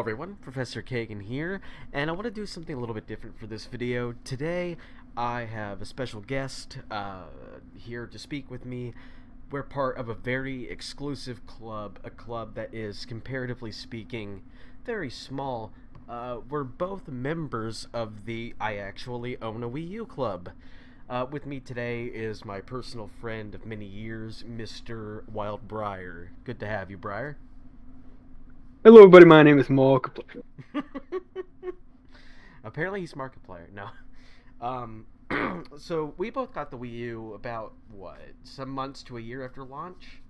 everyone, Professor Kagan here, and I want to do something a little bit different for this video. Today, I have a special guest here to speak with me. We're part of a very exclusive club, a club that is, comparatively speaking, very small. We're both members of the I Actually Own a Wii U club. With me today is my personal friend of many years, Mr. Wildbryar. Good to have you, Briar. Hello, everybody. My name is Mark. Apparently he's Markiplier. No. Um, so we both got the Wii U about, what, some months to a year after launch?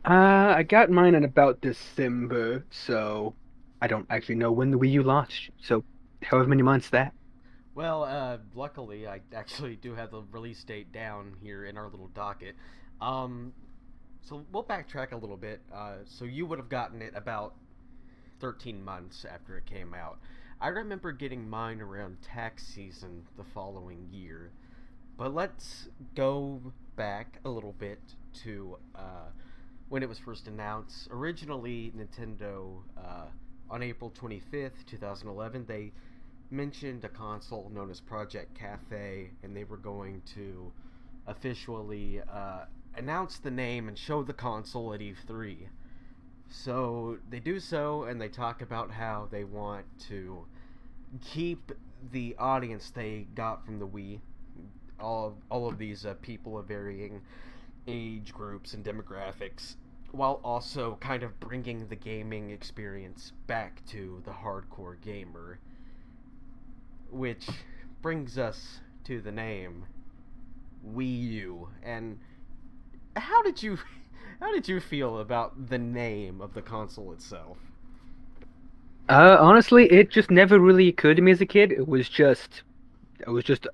I got mine in about December, so I don't actually know when the Wii U launched. So, however many months that. Well, luckily I actually do have the release date down here in our little docket. Um, so we'll backtrack a little bit. So you would have gotten it about 13 months after it came out. I remember getting mine around tax season the following year. But let's go back a little bit to when it was first announced. Originally, Nintendo, on April 25th, 2011, they mentioned a console known as Project Cafe, and they were going to officially announce the name and show the console at E3. So they do so, and they talk about how they want to keep the audience they got from the Wii. All of these people of varying age groups and demographics, while also kind of bringing the gaming experience back to the hardcore gamer, which brings us to the name Wii U. And how did you how did you feel about the name of the console itself? Honestly, it just never really occurred to me as a kid. It was just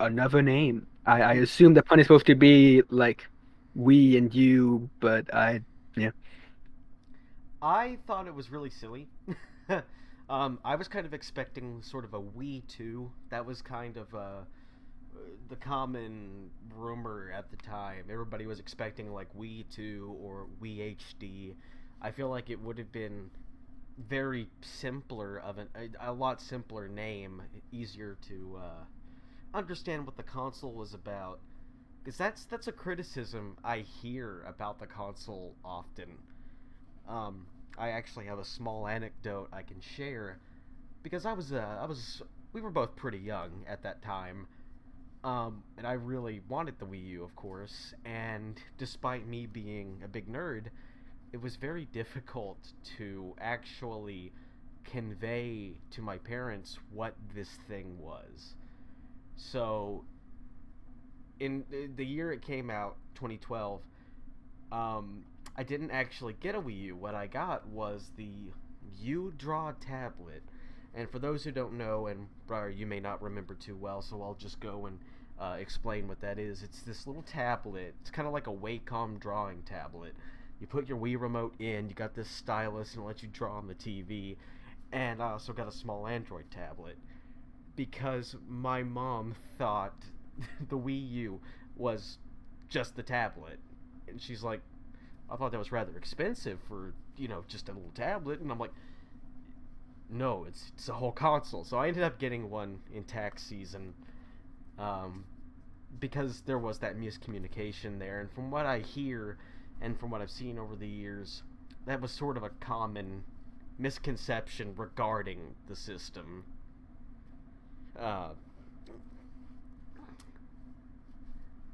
another name. I assumed that pun is supposed to be like we and you, but yeah. I thought it was really silly. I was kind of expecting sort of a Wii 2. That was kind of the common rumor at the time. Everybody was expecting like Wii 2 or Wii HD. I feel like it would have been very simpler of a lot simpler name, easier to understand what the console was about. Because that's a criticism I hear about the console often. Um, I actually have a small anecdote I can share because we were both pretty young at that time, and I really wanted the Wii U, of course. And despite me being a big nerd, it was very difficult to actually convey to my parents what this thing was. So, in the year it came out, 2012, um, I didn't actually get a Wii U. What I got was the U Draw tablet. And for those who don't know, and Briar, you may not remember too well, so I'll just go and explain what that is. It's this little tablet. It's kind of like a Wacom drawing tablet. You put your Wii remote in, you got this stylus, and it lets you draw on the TV. And I also got a small Android tablet because my mom thought the Wii U was just the tablet. And she's like, I thought that was rather expensive for, just a little tablet. And I'm like, no, it's a whole console. So I ended up getting one in tax season, um, because there was that miscommunication there. And from what I hear and from what I've seen over the years, that was sort of a common misconception regarding the system. Uh,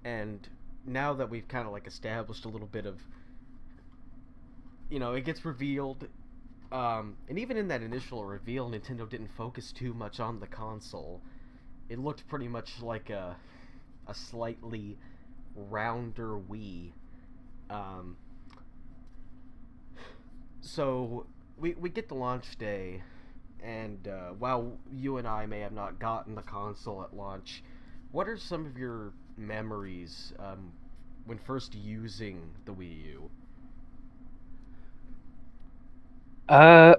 and now that we've kind of like established a little bit of, it gets revealed, and even in that initial reveal, Nintendo didn't focus too much on the console. It looked pretty much like a slightly rounder Wii. Um, so we get the launch day, and while you and I may have not gotten the console at launch, what are some of your memories when first using the Wii U?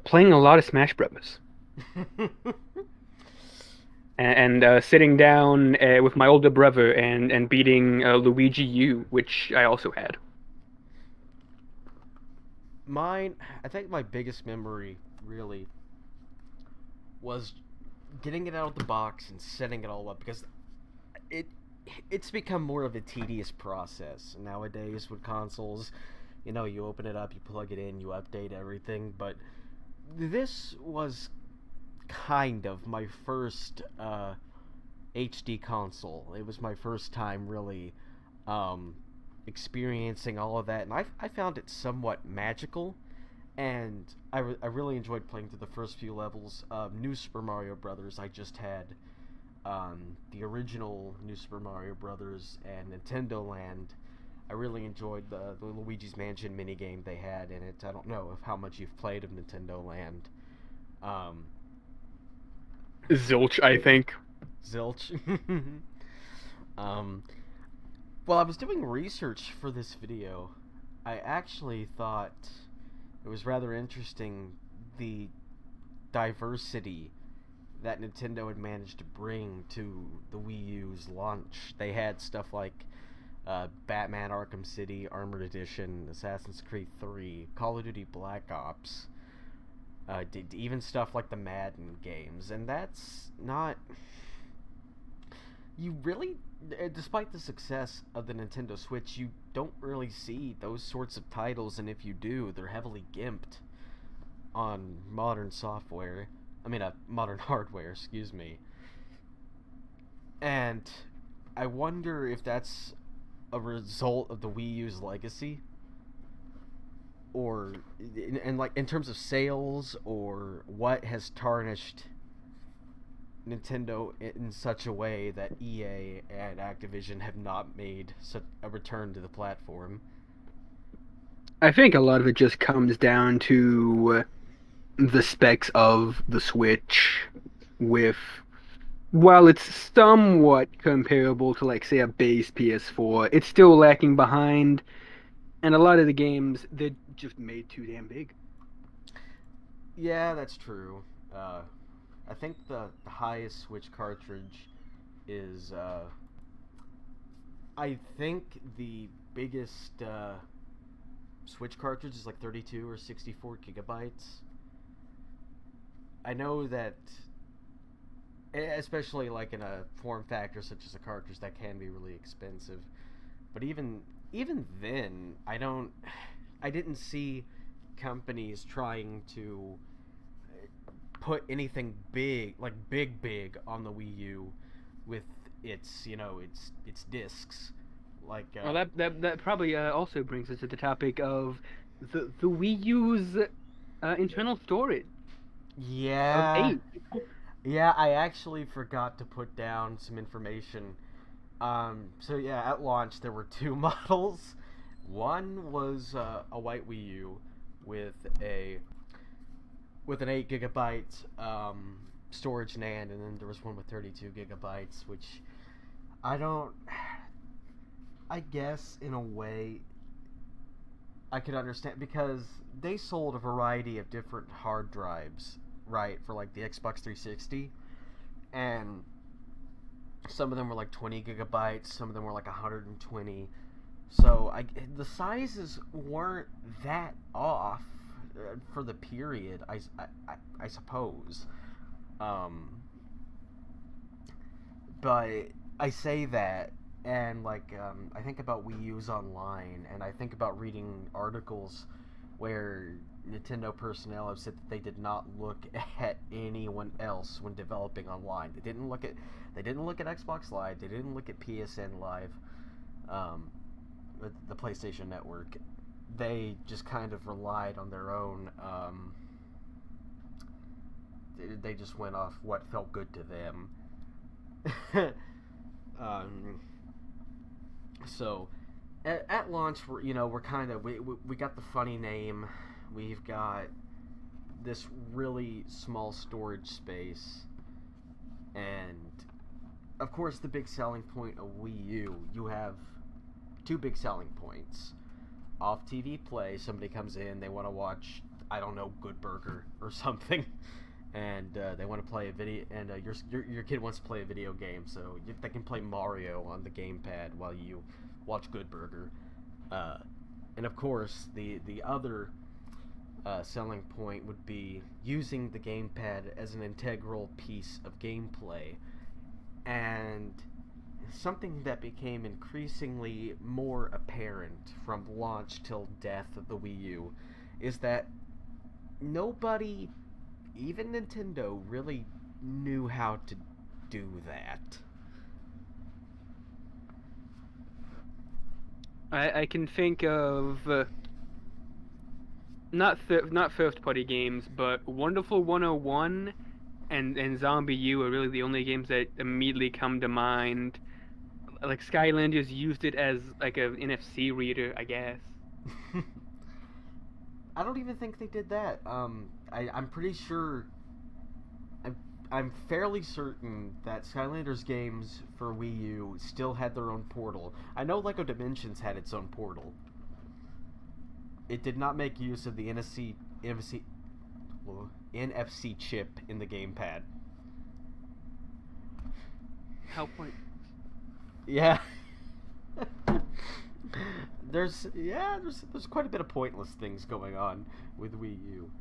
Playing a lot of Smash Brothers and sitting down with my older brother and beating Luigi U, which I also had. Mine, I think my biggest memory, really, was getting it out of the box and setting it all up, because it it's become more of a tedious process nowadays with consoles. You open it up, you plug it in, you update everything. But this was kind of my first HD console. It was my first time really um, experiencing all of that, and I found it somewhat magical. And I really enjoyed playing through the first few levels. New Super Mario Brothers, I just had the original New Super Mario Brothers and Nintendo Land. I really enjoyed the Luigi's Mansion minigame they had in it. I don't know if how much you've played of Nintendo Land. Um, Zilch, I think. Zilch. um, while I was doing research for this video, I actually thought it was rather interesting the diversity that Nintendo had managed to bring to the Wii U's launch. They had stuff like Batman Arkham City Armored Edition, Assassin's Creed 3, Call of Duty Black Ops, even stuff like the Madden games, and that's not... You really, despite the success of the Nintendo Switch, you don't really see those sorts of titles, and if you do, they're heavily gimped on modern software. I mean, modern hardware, excuse me. And I wonder if that's a result of the Wii U's legacy, or and like in terms of sales, or what has tarnished Nintendo in such a way that EA and Activision have not made such a return to the platform. I think a lot of it just comes down to the specs of the Switch with while it's somewhat comparable to like say a base PS4, it's still lacking behind and a lot of the games they're just made too damn big. Yeah, that's true. I think the highest Switch cartridge is I think the biggest Switch cartridge is like 32 or 64 gigabytes. I know that, especially like in a form factor such as a cartridge, that can be really expensive. But even then, I didn't see companies trying to put anything big, like big on the Wii U with its discs. Like Well, that probably also brings us to the topic of the Wii U's internal storage of yeah, 8. yeah, I actually forgot to put down some information. So yeah, at launch there were two models. One was a white Wii U with a with an 8 gigabyte storage NAND, and then there was one with 32 gigabytes, which I don't. I guess in a way I could understand, because they sold a variety of different hard drives, right, for like the Xbox 360, and some of them were like 20 gigabytes, some of them were like 120. So the sizes weren't that off for the period, I suppose. Um, but I say that, and like I think about Wii U's online, and I think about reading articles where Nintendo personnel have said that they did not look at anyone else when developing online. They didn't look at Xbox Live. They didn't look at PSN Live, um, the PlayStation Network. They just kind of relied on their own. They just went off what felt good to them. um, so at launch, we're kind of we got the funny name. We've got this really small storage space, and of course the big selling point of Wii U. You have two big selling points: off TV play. Somebody comes in, they want to watch, I don't know, Good Burger or something, and they want to play a video, and your kid wants to play a video game, so they can play Mario on the gamepad while you watch Good Burger. And of course, the other selling point would be using the gamepad as an integral piece of gameplay. And something that became increasingly more apparent from launch till death of the Wii U is that nobody, even Nintendo, really knew how to do that. I can think of not first party games, but Wonderful 101 and Zombie U are really the only games that immediately come to mind. Like Skylanders used it as like an NFC reader, I guess. I don't even think they did that. I'm pretty sure. I'm, I'm fairly certain that Skylanders games for Wii U still had their own portal. I know Lego Dimensions had its own portal. It did not make use of the NFC chip in the gamepad. How point? Yeah. there's quite a bit of pointless things going on with Wii U.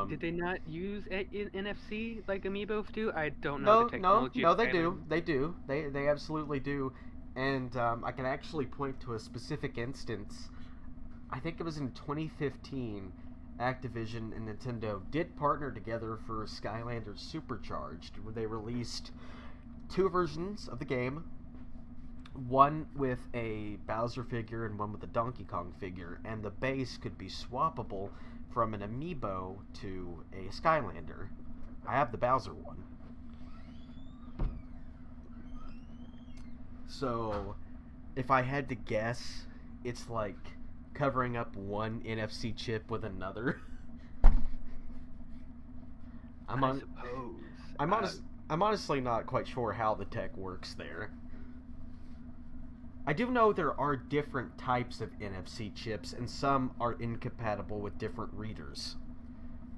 Did they not use NFC like Amiibos do? I don't know the technology. No, they do. They do. They absolutely do. And I can actually point to a specific instance. I think it was in 2015. Activision and Nintendo did partner together for Skylanders Supercharged, where they released 2 versions of the game. One with a Bowser figure and one with a Donkey Kong figure, and the base could be swappable from an amiibo to a Skylander. I have the Bowser one. So, if I had to guess, it's like covering up one NFC chip with another. I suppose. I'm honestly not quite sure how the tech works there. I do know there are different types of NFC chips, and some are incompatible with different readers.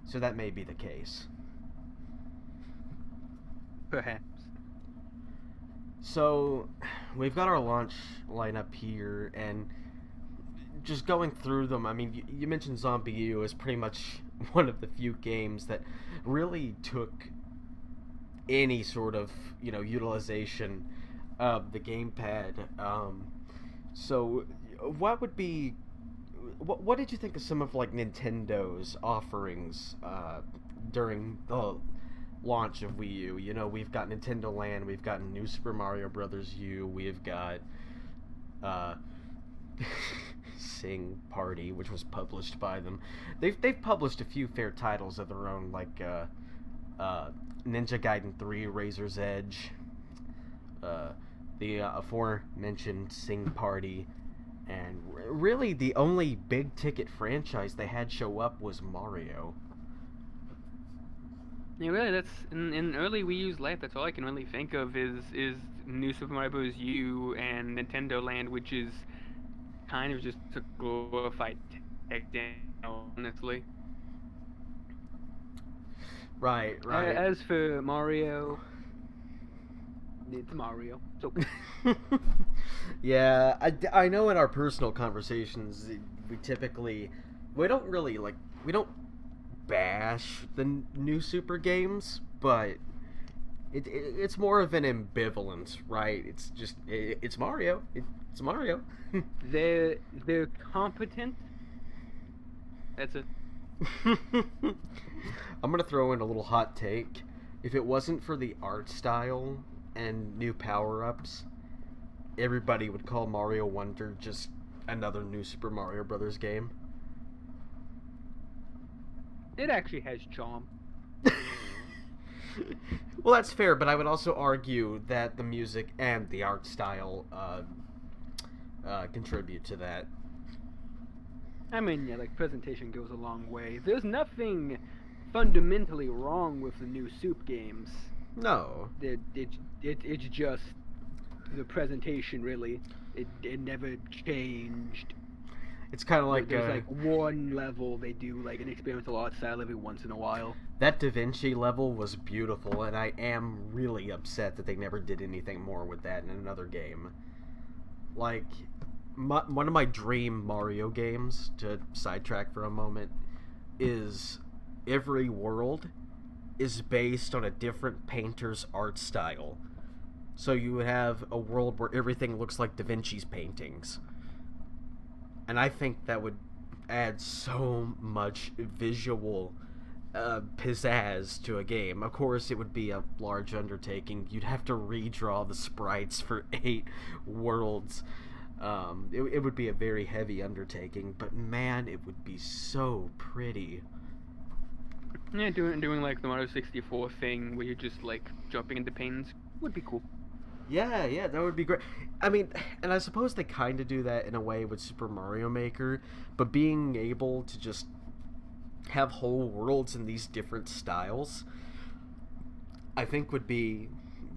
So that may be the case. Perhaps. So, we've got our launch lineup here, and just going through them, I mean, you mentioned Zombie U is pretty much one of the few games that really took any sort of, utilization of the gamepad. So, what did you think of some of, like, Nintendo's offerings during the launch of Wii U? You know, we've got Nintendo Land, we've got New Super Mario Bros. U, we've got Sing Party, which was published by them. They've published a few fair titles of their own, like Ninja Gaiden 3, Razor's Edge, the aforementioned Sing Party, and really the only big ticket franchise they had show up was Mario. Yeah, really, that's in early Wii U's life. That's all I can really think of is New Super Mario Bros. U and Nintendo Land, which is kind of just a glorified tech demo, honestly. Right. As for Mario, it's Mario. It's okay. Yeah, I know in our personal conversations, we don't bash the new Super games, but it's more of an ambivalence, right? It's just it's Mario. It's Mario. They're competent. That's it. I'm gonna throw in a little hot take. If it wasn't for the art style and new power-ups, everybody would call Mario Wonder just another new Super Mario Brothers game. It actually has charm. Well, that's fair, but I would also argue that the music and the art style contribute to that. I mean, yeah, like, presentation goes a long way. There's nothing fundamentally wrong with the new Soup games. No. It's just the presentation, really. It never changed. It's kind of like there's like one level they do like an experimental art style every once in a while. That Da Vinci level was beautiful, and I am really upset that they never did anything more with that in another game. Like, one of my dream Mario games, to sidetrack for a moment, is every world is based on a different painter's art style. So you would have a world where everything looks like Da Vinci's paintings. And I think that would add so much visual pizzazz to a game. Of course, it would be a large undertaking. You'd have to redraw the sprites for 8 worlds. It would be a very heavy undertaking, but man, it would be so pretty. Yeah, doing like the Mario 64 thing where you're just like jumping into panes would be cool. Yeah, that would be great. I mean, and I suppose they kind of do that in a way with Super Mario Maker, but being able to just have whole worlds in these different styles, I think would be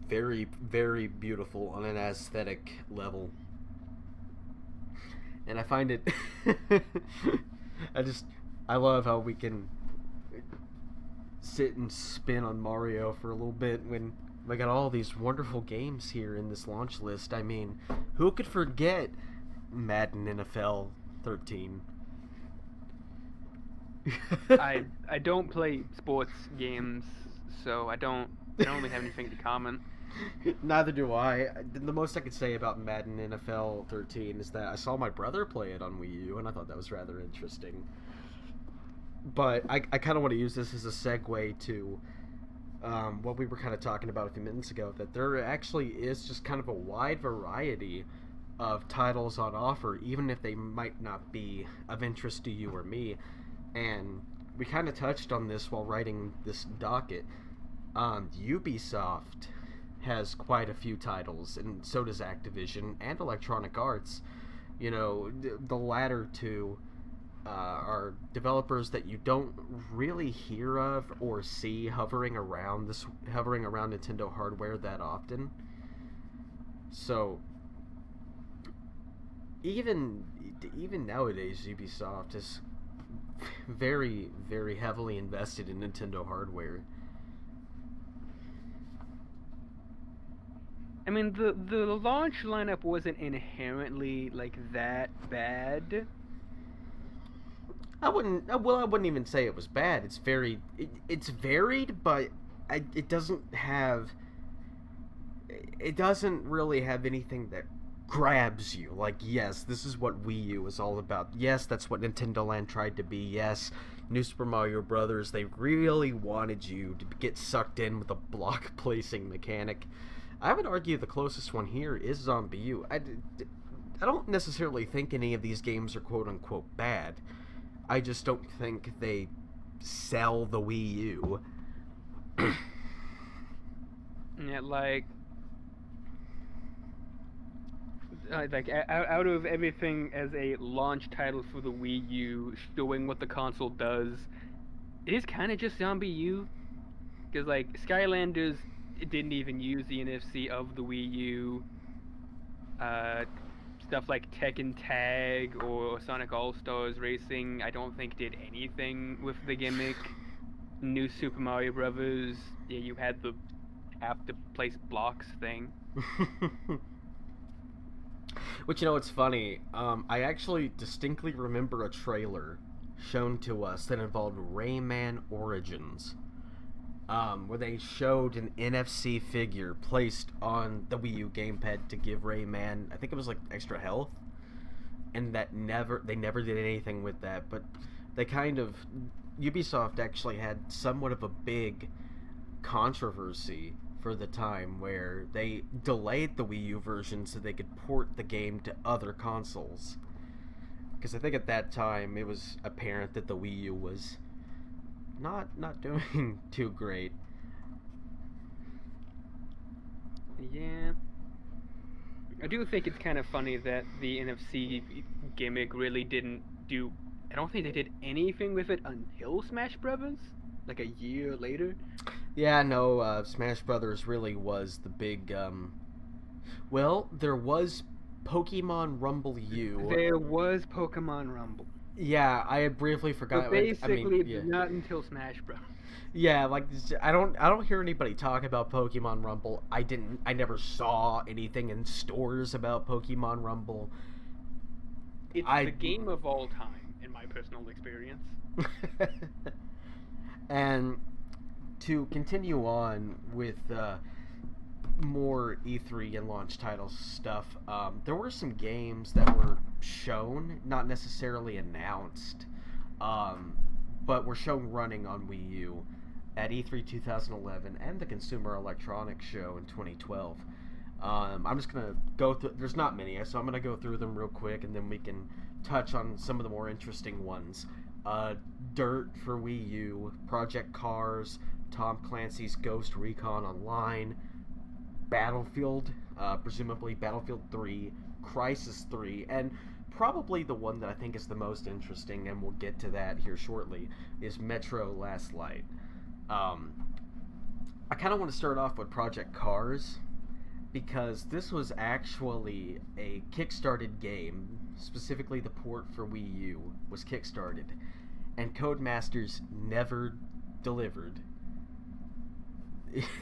very, very beautiful on an aesthetic level. And I find it I love how we can sit and spin on Mario for a little bit when we got all these wonderful games here in this launch list. I mean, who could forget Madden NFL 13? I don't play sports games, so I don't really have anything to comment. Neither do I. The most I could say about Madden NFL 13 is that I saw my brother play it on Wii U, and I thought that was rather interesting. But I kind of want to use this as a segue to what we were kind of talking about a few minutes ago, that there actually is just kind of a wide variety of titles on offer, even if they might not be of interest to you or me. And we kind of touched on this while writing this docket. Ubisoft has quite a few titles, and so does Activision and Electronic Arts. You know, the latter two are developers that you don't really hear of or see hovering around Nintendo hardware that often. So even nowadays, Ubisoft is very, very heavily invested in Nintendo hardware. I mean, the launch lineup wasn't inherently like that bad. I wouldn't even say it was bad. It's it's varied, but it doesn't really have anything that grabs you. Like, yes, this is what Wii U is all about. Yes, that's what Nintendo Land tried to be. Yes, New Super Mario Brothers, they really wanted you to get sucked in with a block placing mechanic. I would argue the closest one here is Zombie U. I don't necessarily think any of these games are quote-unquote bad. I just don't think they sell the Wii U. Yeah, like out of everything as a launch title for the Wii U, showing what the console does, it is kind of just Zombie U. Because, like, Skylanders, it didn't even use the NFC of the Wii U. Stuff like Tekken Tag or Sonic All-Stars Racing, I don't think did anything with the gimmick. New Super Mario Brothers, yeah, you had the have to place blocks thing. Which, you know, it's funny. I actually distinctly remember a trailer shown to us that involved Rayman Origins, where they showed an NFC figure placed on the Wii U gamepad to give Rayman, I think it was like extra health, and they never did anything with that. But Ubisoft actually had somewhat of a big controversy for the time where they delayed the Wii U version so they could port the game to other consoles. Because I think at that time it was apparent that the Wii U was not doing too great. Yeah. I do think it's kind of funny that the NFC gimmick really didn't do... I don't think they did anything with it until Smash Brothers, like a year later. Yeah, no, Smash Brothers really was the big, well, there was Pokemon Rumble U. There was Pokemon Rumble. Yeah, I had briefly forgotten. But basically, yeah. not until Smash Bros. Yeah, like, I don't hear anybody talk about Pokemon Rumble. I never saw anything in stores about Pokemon Rumble. It's the game of all time. in my personal experience. And to continue on with more E3 and launch title stuff, there were some games that were shown, not necessarily announced, but were shown running on Wii U at E3 2011 and the Consumer Electronics Show in 2012. I'm just gonna go through. There's not many, so I'm gonna go through them real quick, and then we can touch on some of the more interesting ones. Dirt for Wii U, Project Cars, Tom Clancy's Ghost Recon Online, Battlefield, presumably Battlefield 3, Crisis 3, and probably the one that I think is the most interesting, and we'll get to that here shortly, is Metro Last Light. I kind of want to start off with Project Cars, because this was actually a kickstarted game. Specifically, the port for Wii U was kickstarted, and Codemasters never delivered.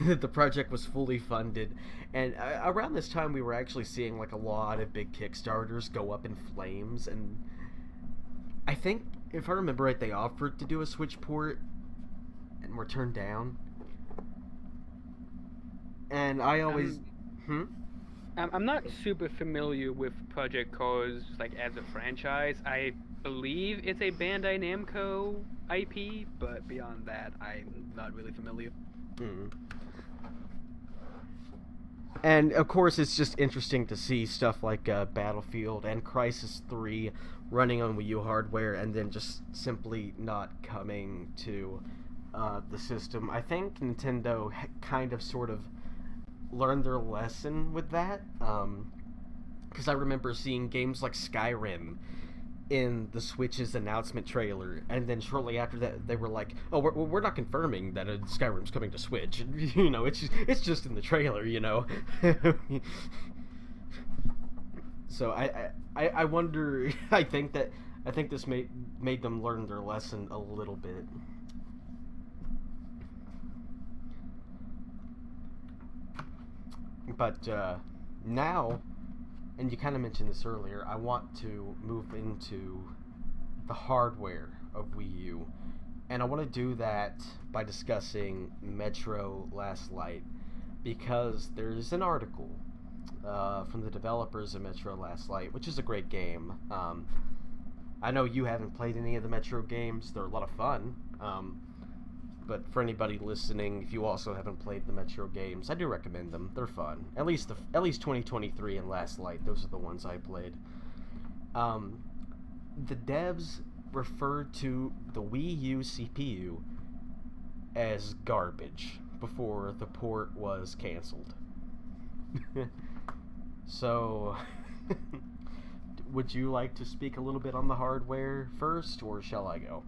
The project was fully funded, and around this time we were actually seeing like a lot of big Kickstarters go up in flames, and I think, if I remember right, they offered to do a Switch port and were turned down. And I always... I'm not super familiar with Project Cars like as a franchise. I believe it's a Bandai Namco IP, but beyond that, I'm not really familiar. And of course, it's just interesting to see stuff like Battlefield and Crisis 3 running on Wii U hardware, and then just simply not coming to the system. I think Nintendo kind of sort of learned their lesson with that, because I remember seeing games like Skyrim in the Switch's announcement trailer, and then shortly after that they were like, "Oh, we're not confirming that Skyrim's coming to Switch." You know, it's just in the trailer, you know. So I wonder. I think this made them learn their lesson a little bit. But now, and you kind of mentioned this earlier, I want to move into the hardware of Wii U. And I want to do that by discussing Metro Last Light, because there's an article from the developers of Metro Last Light, which is a great game. I know you haven't played any of the Metro games. They're a lot of fun. But for anybody listening, if you also haven't played the Metro games, I do recommend them. They're fun. At least 2023 and Last Light. Those are the ones I played. The devs referred to the Wii U CPU as garbage before the port was canceled. So, would you like to speak a little bit on the hardware first, or shall I go?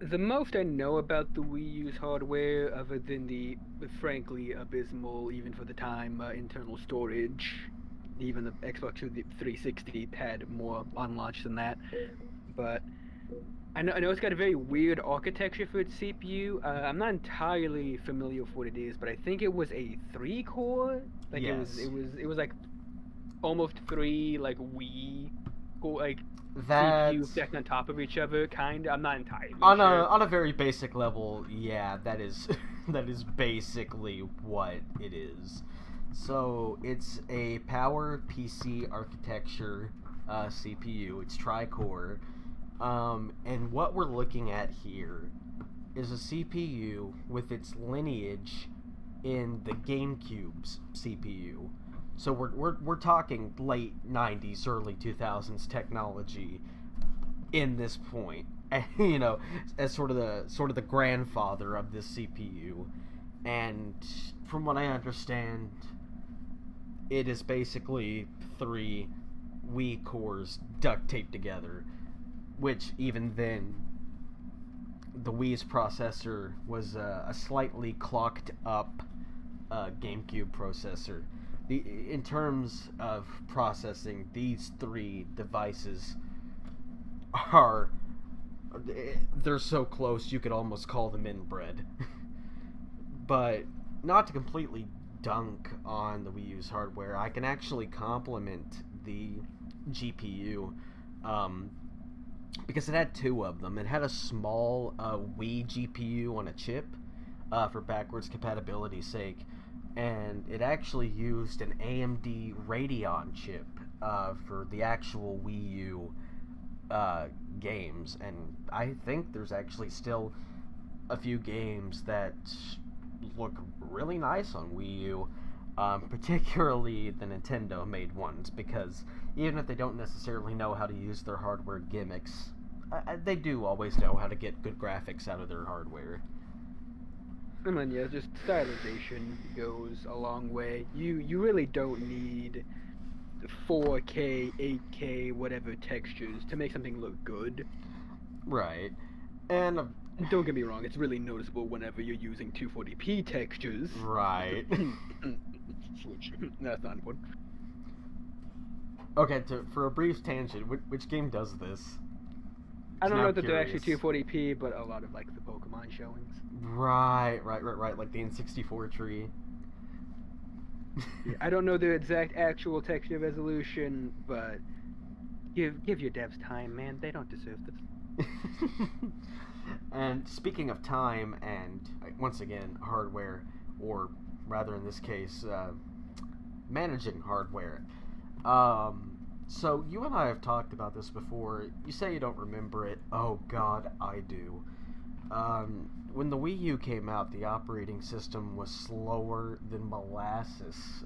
The most I know about the Wii U's hardware, other than the frankly abysmal, even for the time, internal storage, even the Xbox 360 had more on launch than that. But I know it's got a very weird architecture for its CPU. I'm not entirely familiar with what it is, but I think it was a 3-core. Like yes. It was like almost 3 like Wii like That's... CPU stacked on top of each other, kind of. I'm not entirely on sure. On a very basic level, yeah, that is that is basically what it is. So it's a Power PC architecture CPU. It's tri-core, and what we're looking at here is a CPU with its lineage in the GameCube's CPU. So we're talking late 90s, early 2000s technology in this point. You know, as sort of the grandfather of this CPU. And from what I understand, it is basically 3 Wii cores duct taped together, which even then the Wii's processor was a slightly clocked up GameCube processor. In terms of processing, these 3 devices they're so close you could almost call them inbred. But not to completely dunk on the Wii U's hardware, I can actually compliment the GPU. Um, because it had two of them. It had a small Wii GPU on a chip for backwards compatibility's sake, and it actually used an AMD Radeon chip for the actual Wii U games. And I think there's actually still a few games that look really nice on Wii U, particularly the Nintendo made ones, because even if they don't necessarily know how to use their hardware gimmicks, they do always know how to get good graphics out of their hardware. I mean, yeah, just stylization goes a long way. You really don't need 4K, 8K, whatever textures to make something look good. Right. And don't get me wrong, it's really noticeable whenever you're using 240p textures. Right. Switch. That's not important. Okay, for a brief tangent, which game does this? I don't know that they're actually 240p, but a lot of like the Pokemon showings. Right, like the N64 tree. Yeah, I don't know the exact actual texture resolution, but give your devs time, man. They don't deserve this. And speaking of time and, once again, hardware, or rather in this case, managing hardware. So you and I have talked about this before. You say you don't remember it. Oh God, I do. When the Wii U came out, the operating system was slower than molasses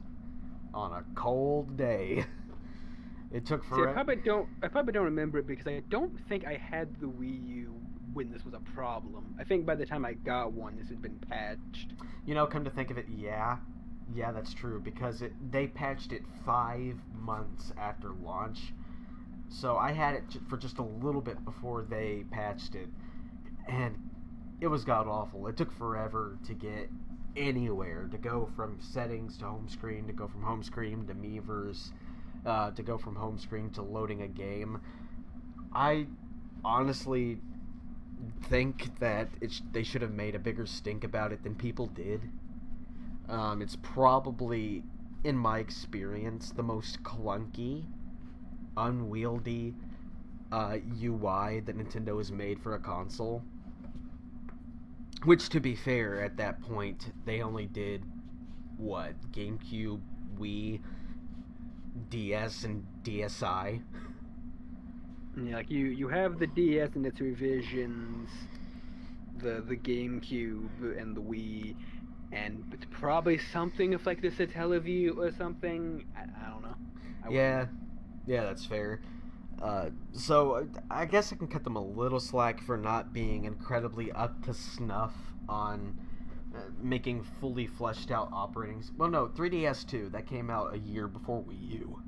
on a cold day. It took forever. See, I probably don't remember it because I don't think I had the Wii U when this was a problem. I think by the time I got one, this had been patched. You know, come to think of it, yeah, that's true, because they patched it 5 months after launch. So I had it for just a little bit before they patched it, and it was god awful. It took forever to get anywhere, to go from settings to home screen, to go from home screen to Miiverse, to go from home screen to loading a game. I honestly think that they should have made a bigger stink about it than people did. It's probably, in my experience, the most clunky, unwieldy UI that Nintendo has made for a console. Which, to be fair, at that point, they only did, what, GameCube, Wii, DS, and DSi? Yeah, like you have the DS and its revisions, the GameCube and the Wii, and it's probably something of like the Satellaview or something. I don't know. Yeah, that's fair. So I guess I can cut them a little slack for not being incredibly up to snuff on making fully fleshed out operatings. Well, no, 3DS too. That came out a year before Wii U.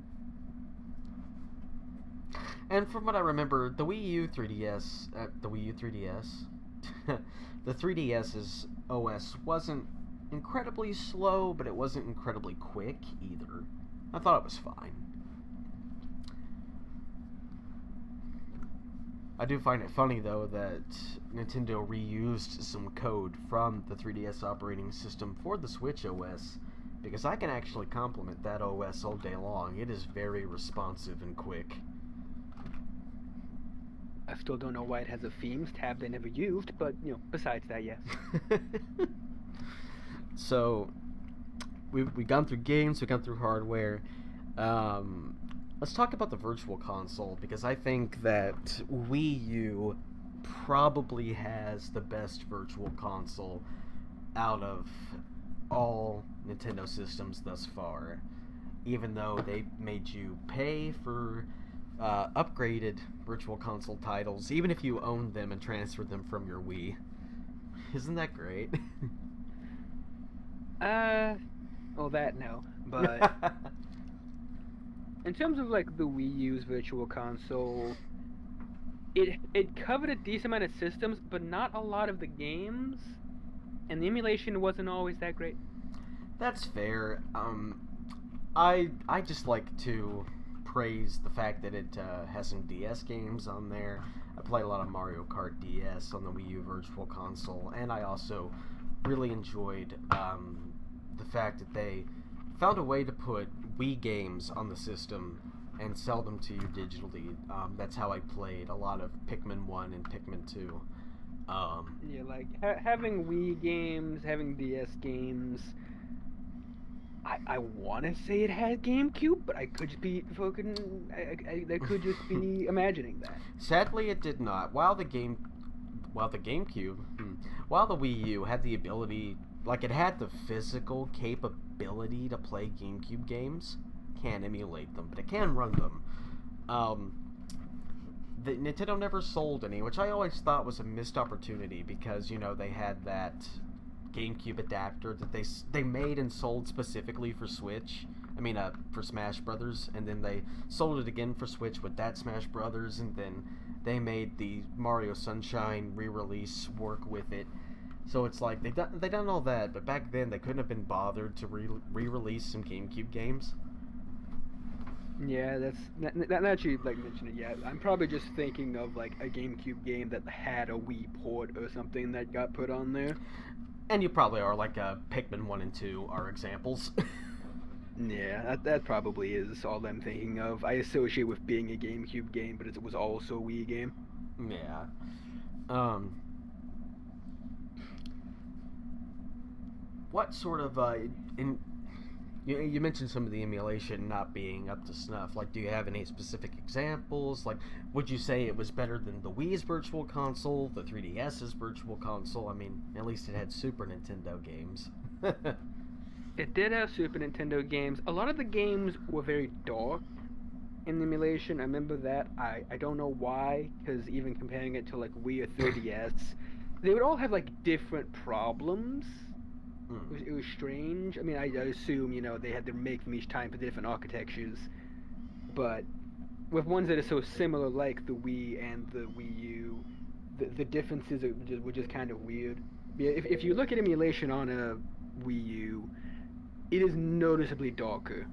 And from what I remember, the Wii U 3DS, the 3DS's OS wasn't incredibly slow, but it wasn't incredibly quick either. I thought it was fine. I do find it funny, though, that Nintendo reused some code from the 3DS operating system for the Switch OS, because I can actually compliment that OS all day long. It is very responsive and quick. I still don't know why it has a themes tab they never used, but, besides that, yes. So, we've gone through games, we've gone through hardware. Let's talk about the Virtual Console, because I think that Wii U probably has the best Virtual Console out of all Nintendo systems thus far. Even though they made you pay for upgraded Virtual Console titles, even if you owned them and transferred them from your Wii. Isn't that great? Well, that no, but in terms of like the Wii U's Virtual Console, it covered a decent amount of systems, but not a lot of the games, and the emulation wasn't always that great. That's fair. I just like to praise the fact that it has some DS games on there. I played a lot of Mario Kart DS on the Wii U Virtual Console, and I also really enjoyed the fact that they found a way to put Wii games on the system and sell them to you digitally. That's how I played a lot of Pikmin 1 and Pikmin 2. Yeah, like having Wii games, having DS games. I want to say it had GameCube, but I could just be fucking. I could just be imagining that. Sadly, it did not. While the GameCube, while the Wii U had the ability, like it had the physical capability to play GameCube games, can't emulate them, but it can run them. The Nintendo never sold any, which I always thought was a missed opportunity because they had that GameCube adapter that they made and sold specifically for Switch. I mean, for Smash Brothers, and then they sold it again for Switch with that Smash Brothers, and then they made the Mario Sunshine re-release work with it. So it's like they done all that, but back then they couldn't have been bothered to re-release some GameCube games. Yeah, that's not you like mentioned it yet. I'm probably just thinking of like a GameCube game that had a Wii port or something that got put on there. And you probably are, like Pikmin 1 and 2 are examples. Yeah, that probably is all I'm thinking of. I associate with being a GameCube game, but it was also a Wii game. Yeah. What sort of you mentioned some of the emulation not being up to snuff. Like, do you have any specific examples? Like, would you say it was better than the Wii's Virtual Console, the 3DS's Virtual Console? I mean, at least it had Super Nintendo games. It did have Super Nintendo games. A lot of the games were very dark in the emulation. I remember that. I don't know why, because even comparing it to like Wii or 3DS, they would all have like different problems. It was strange. I mean, I assume, they had to make them each time for different architectures. But with ones that are so similar, like the Wii and the Wii U, the differences were just kind of weird. Yeah, if you look at emulation on a Wii U, it is noticeably darker.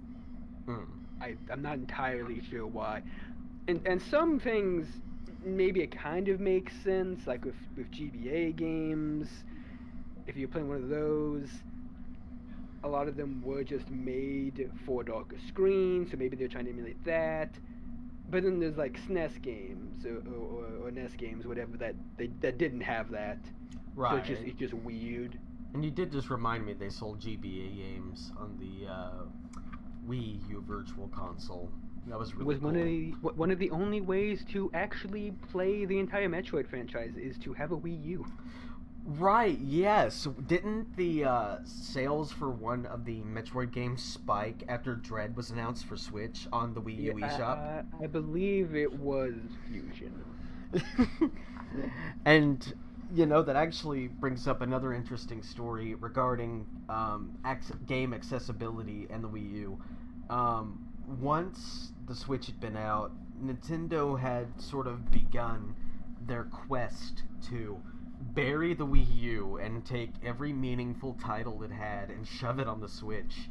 I'm not entirely sure why. And some things, maybe it kind of makes sense, like with GBA games. If you're playing one of those, a lot of them were just made for darker screens, so maybe they're trying to emulate that. But then there's like SNES games or NES games, whatever, that didn't have that. Right. So it's just weird. And you did just remind me they sold GBA games on the Wii U Virtual Console. That was really cool. One of the only ways to actually play the entire Metroid franchise is to have a Wii U. Right, yes. Didn't the sales for one of the Metroid games spike after Dread was announced for Switch on the Wii U eShop? I believe it was Fusion. And, that actually brings up another interesting story regarding game accessibility and the Wii U. Once the Switch had been out, Nintendo had sort of begun their quest to bury the Wii U and take every meaningful title it had and shove it on the Switch.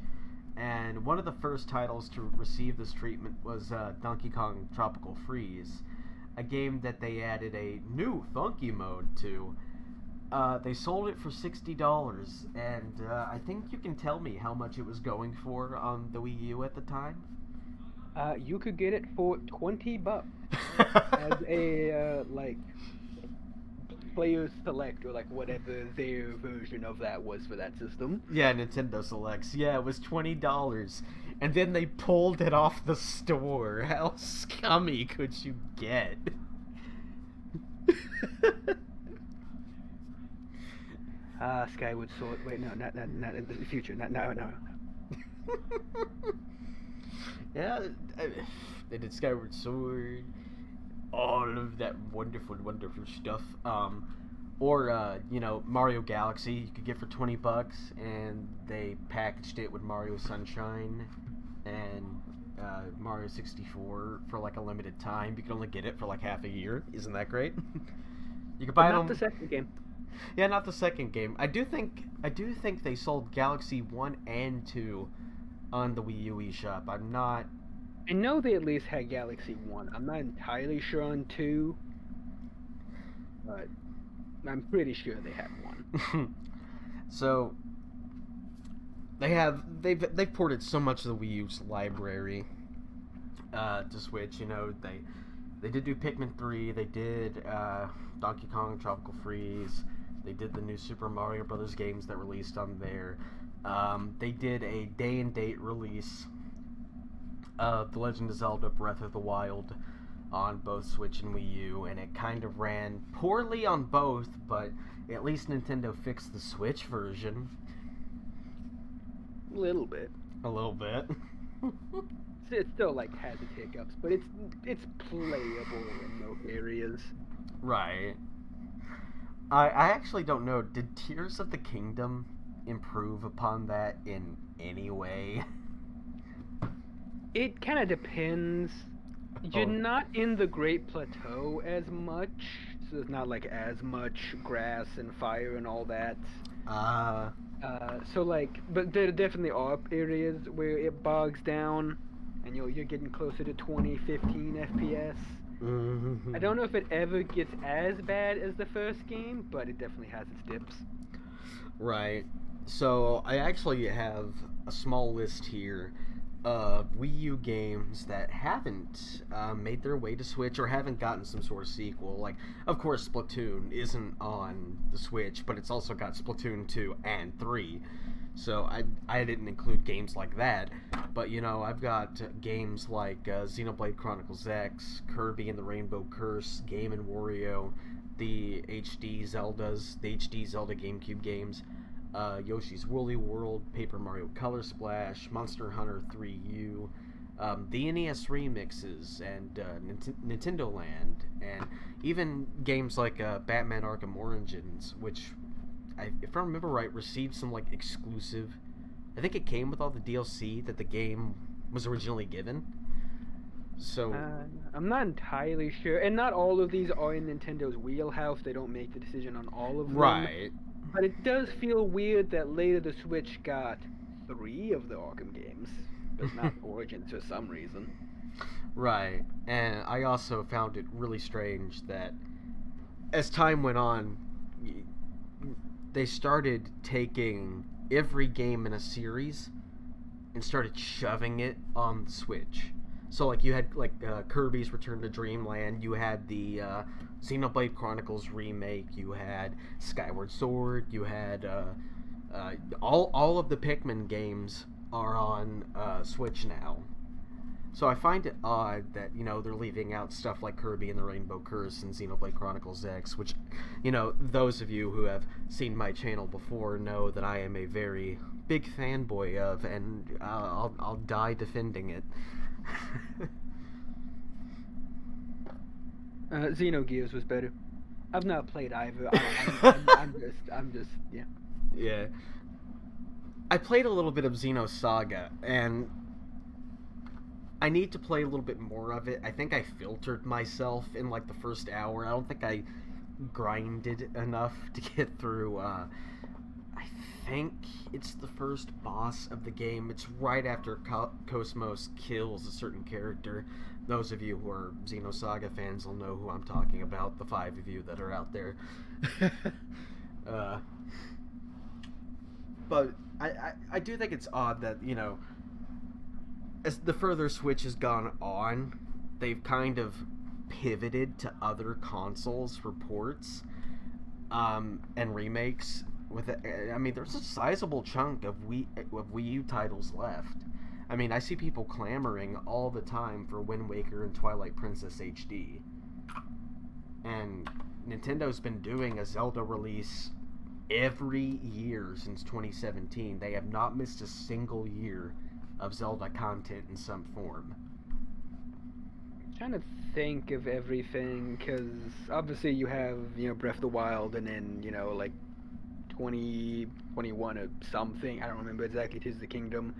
And one of the first titles to receive this treatment was Donkey Kong Tropical Freeze, a game that they added a new funky mode to. They sold it for $60, and I think you can tell me how much it was going for on the Wii U at the time. You could get it for $20 as a Player Select, or like whatever their version of that was for that system. Yeah, Nintendo Selects. Yeah, it was $20. And then they pulled it off the store. How scummy could you get? Skyward Sword. Wait, no, not in the future. No. Yeah, they did Skyward Sword. All of that wonderful stuff. Or Mario Galaxy you could get for $20, and they packaged it with Mario Sunshine and Mario 64 for like a limited time. You could only get it for like half a year. Isn't that great? You could buy it on the second game. Yeah, not the second game. I do think they sold Galaxy 1 and 2 on the Wii U eShop. I know they at least had Galaxy 1. I'm not entirely sure on 2, but I'm pretty sure they had 1. So they've ported so much of the Wii U's library. to Switch. You know, they did do Pikmin 3. They did Donkey Kong Tropical Freeze. They did the new Super Mario Brothers games that released on there. They did a day and date release of The Legend of Zelda: Breath of the Wild on both Switch and Wii U, and it kind of ran poorly on both, but at least Nintendo fixed the Switch version. A little bit. A little bit. It still like has its hiccups, but it's playable in most areas. Right. I actually don't know. Did Tears of the Kingdom improve upon that in any way? It kind of depends. You're not in the Great Plateau as much, so there's not like as much grass and fire and all that. So like, but there definitely are areas where it bogs down, and you're getting closer to 20, 15 FPS. Mm-hmm. I don't know if it ever gets as bad as the first game, but it definitely has its dips. Right. So I actually have a small list here of Wii U games that haven't made their way to Switch or haven't gotten some sort of sequel. Like, of course, Splatoon isn't on the Switch, but it's also got Splatoon 2 and 3. So I didn't include games like that. But, you know, I've got games like Xenoblade Chronicles X, Kirby and the Rainbow Curse, Game & Wario, the HD Zelda GameCube games, Yoshi's Woolly World, Paper Mario Color Splash, Monster Hunter 3U, the NES remixes, and Nintendo Land, and even games like Batman Arkham Origins, which, if I remember right, received some like exclusive. I think it came with all the DLC that the game was originally given. So I'm not entirely sure, and not all of these are in Nintendo's wheelhouse. They don't make the decision on all of them. Right. But it does feel weird that later the Switch got 3 of the Arkham games, but not Origins for some reason. Right. And I also found it really strange that as time went on, they started taking every game in a series and started shoving it on the Switch. So like you had like Kirby's Return to Dreamland, you had the Xenoblade Chronicles remake, you had Skyward Sword, you had all of the Pikmin games are on Switch now. So I find it odd that, you know, they're leaving out stuff like Kirby and the Rainbow Curse and Xenoblade Chronicles X, which, you know, those of you who have seen my channel before know that I am a very big fanboy of, and I'll die defending it. Xenogears was better. I've not played either. I'm just, yeah. Yeah. I played a little bit of Xenosaga, and I need to play a little bit more of it. I think I filtered myself in like the first hour. I don't think I grinded enough to get through. I think it's the first boss of the game. It's right after Cosmos kills a certain character. Those of you who are Xenosaga fans will know who I'm talking about, the 5 of you that are out there. But I do think it's odd that, you know, as the further Switch has gone on, they've kind of pivoted to other consoles for ports and remakes. With it, I mean, there's a sizable chunk of Wii U titles left. I mean, I see people clamoring all the time for Wind Waker and Twilight Princess HD. And Nintendo's been doing a Zelda release every year since 2017. They have not missed a single year of Zelda content in some form. I'm trying to think of everything, because obviously you have, you know, Breath of the Wild, and then, you know, like 2021 or something. I don't remember exactly. Tears of the Kingdom.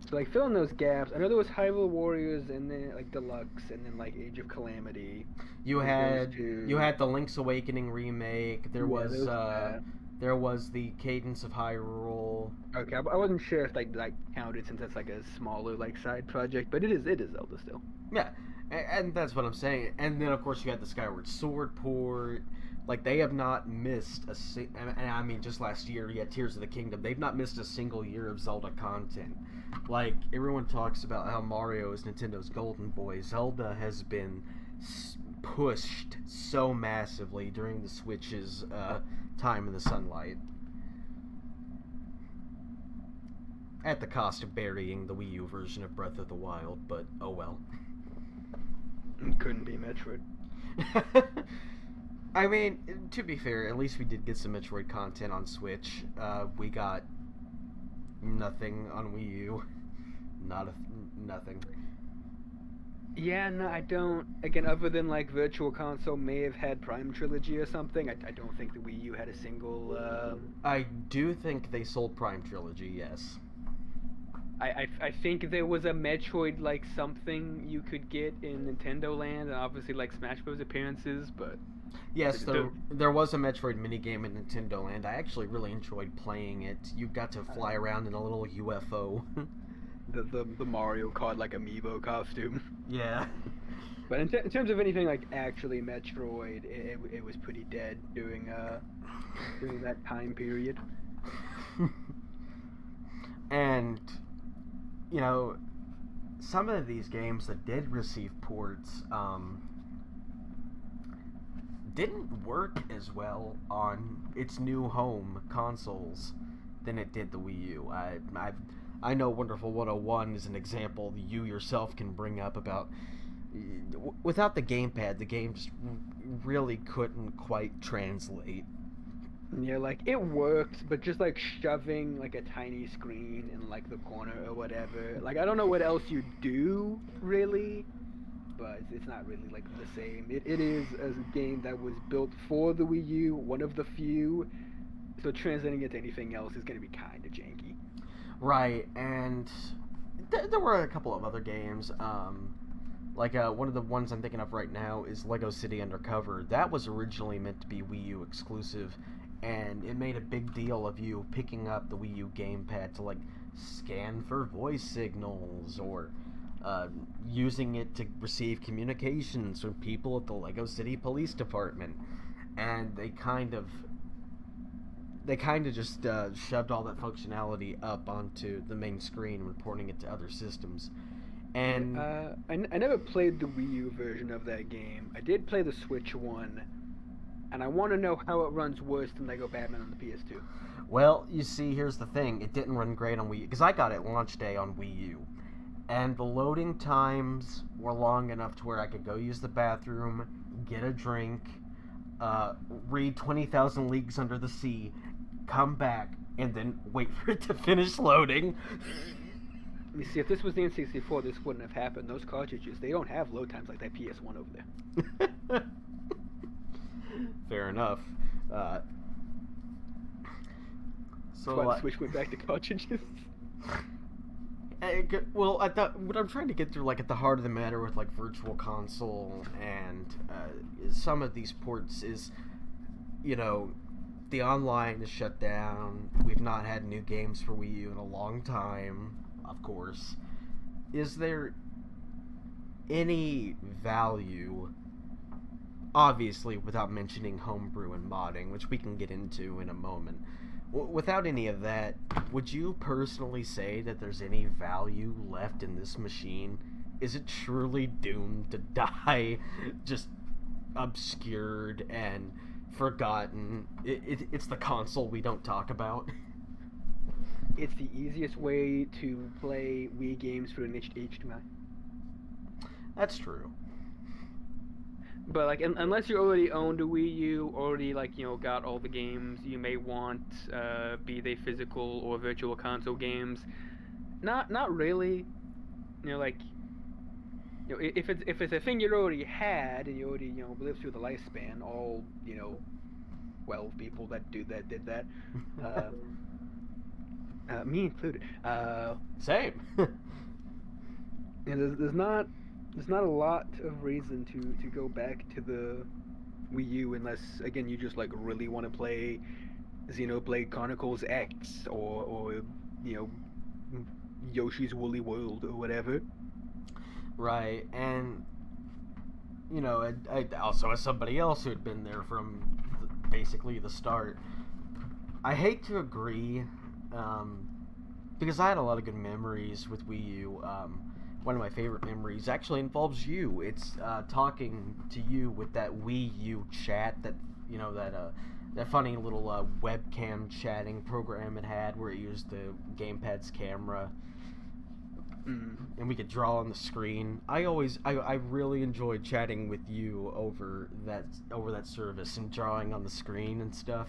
So like filling those gaps. I know there was Hyrule Warriors, and then like Deluxe, and then like Age of Calamity. You had the Link's Awakening remake. There was the Cadence of Hyrule. Okay, I wasn't sure if like counted, since that's like a smaller like side project, but it is Zelda still. Yeah, and that's what I'm saying. And then of course you had the Skyward Sword port. Like, they have not missed and I mean, just last year, Tears of the Kingdom, they've not missed a single year of Zelda content. Like, everyone talks about how Mario is Nintendo's golden boy. Zelda has been pushed so massively during the Switch's time in the sunlight. At the cost of burying the Wii U version of Breath of the Wild, but oh well. Couldn't be Metroid. I mean, to be fair, at least we did get some Metroid content on Switch. We got nothing on Wii U. Nothing. Yeah, no, I don't. Again, other than like Virtual Console may have had Prime Trilogy or something, I don't think the Wii U had a single. I do think they sold Prime Trilogy, yes. I think there was a Metroid like something you could get in Nintendo Land, and obviously like Smash Bros. Appearances, but. Yes, there was a Metroid minigame in Nintendo Land. I actually really enjoyed playing it. You got to fly around in a little UFO. the Mario Kart like amiibo costume. Yeah. But in terms of anything like actually Metroid, it was pretty dead during that time period. And you know, some of these games that did receive ports didn't work as well on its new home consoles than it did the Wii U. I know Wonderful 101 is an example you yourself can bring up about without the gamepad, the game just really couldn't quite translate. Yeah, like it worked, but just like shoving like a tiny screen in like the corner or whatever. Like I don't know what else you do really, but it's not really like the same. It is a game that was built for the Wii U, one of the few. So translating it to anything else is going to be kind of janky. Right, and there were a couple of other games. Like one of the ones I'm thinking of right now is Lego City Undercover. That was originally meant to be Wii U exclusive, and it made a big deal of you picking up the Wii U gamepad to like scan for voice signals or using it to receive communications from people at the Lego City Police Department. And they kind of just shoved all that functionality up onto the main screen, reporting it to other systems. And I never played the Wii U version of that game. I did play the Switch one, and I want to know how it runs worse than Lego Batman on the PS2. Well, you see, here's the thing. It didn't run great on Wii U, because I got it launch day on Wii U. And the loading times were long enough to where I could go use the bathroom, get a drink, read 20,000 Leagues Under the Sea, come back, and then wait for it to finish loading. You see, if this was the N64, this wouldn't have happened. Those cartridges, they don't have load times like that PS1 over there. Fair enough. So why the Switch went back to cartridges? Well, what I'm trying to get through, like at the heart of the matter with like Virtual Console and some of these ports is, you know, the online is shut down. We've not had new games for Wii U in a long time. Of course, is there any value, obviously without mentioning homebrew and modding, which we can get into in a moment, without any of that, would you personally say that there's any value left in this machine? Is it truly doomed to die, just obscured and forgotten? It's the console we don't talk about. It's the easiest way to play Wii games through an HDMI. That's true. But like, unless you already owned a Wii U, already like got all the games you may want, be they physical or Virtual Console games, not really. Like, if it's a thing you already had and you already lived through the lifespan, all 12 people that did that. Me included. Same. There's not a lot of reason to go back to the Wii U unless, again, you just like really want to play Xenoblade Chronicles X or Yoshi's Woolly World or whatever. Right, and I also, as somebody else who had been there from basically the start. I hate to agree, because I had a lot of good memories with Wii U. One of my favorite memories actually involves you. It's talking to you with that Wii U chat that that funny little webcam chatting program it had where it used the gamepad's camera. And we could draw on the screen. I really enjoyed chatting with you over that service and drawing on the screen and stuff.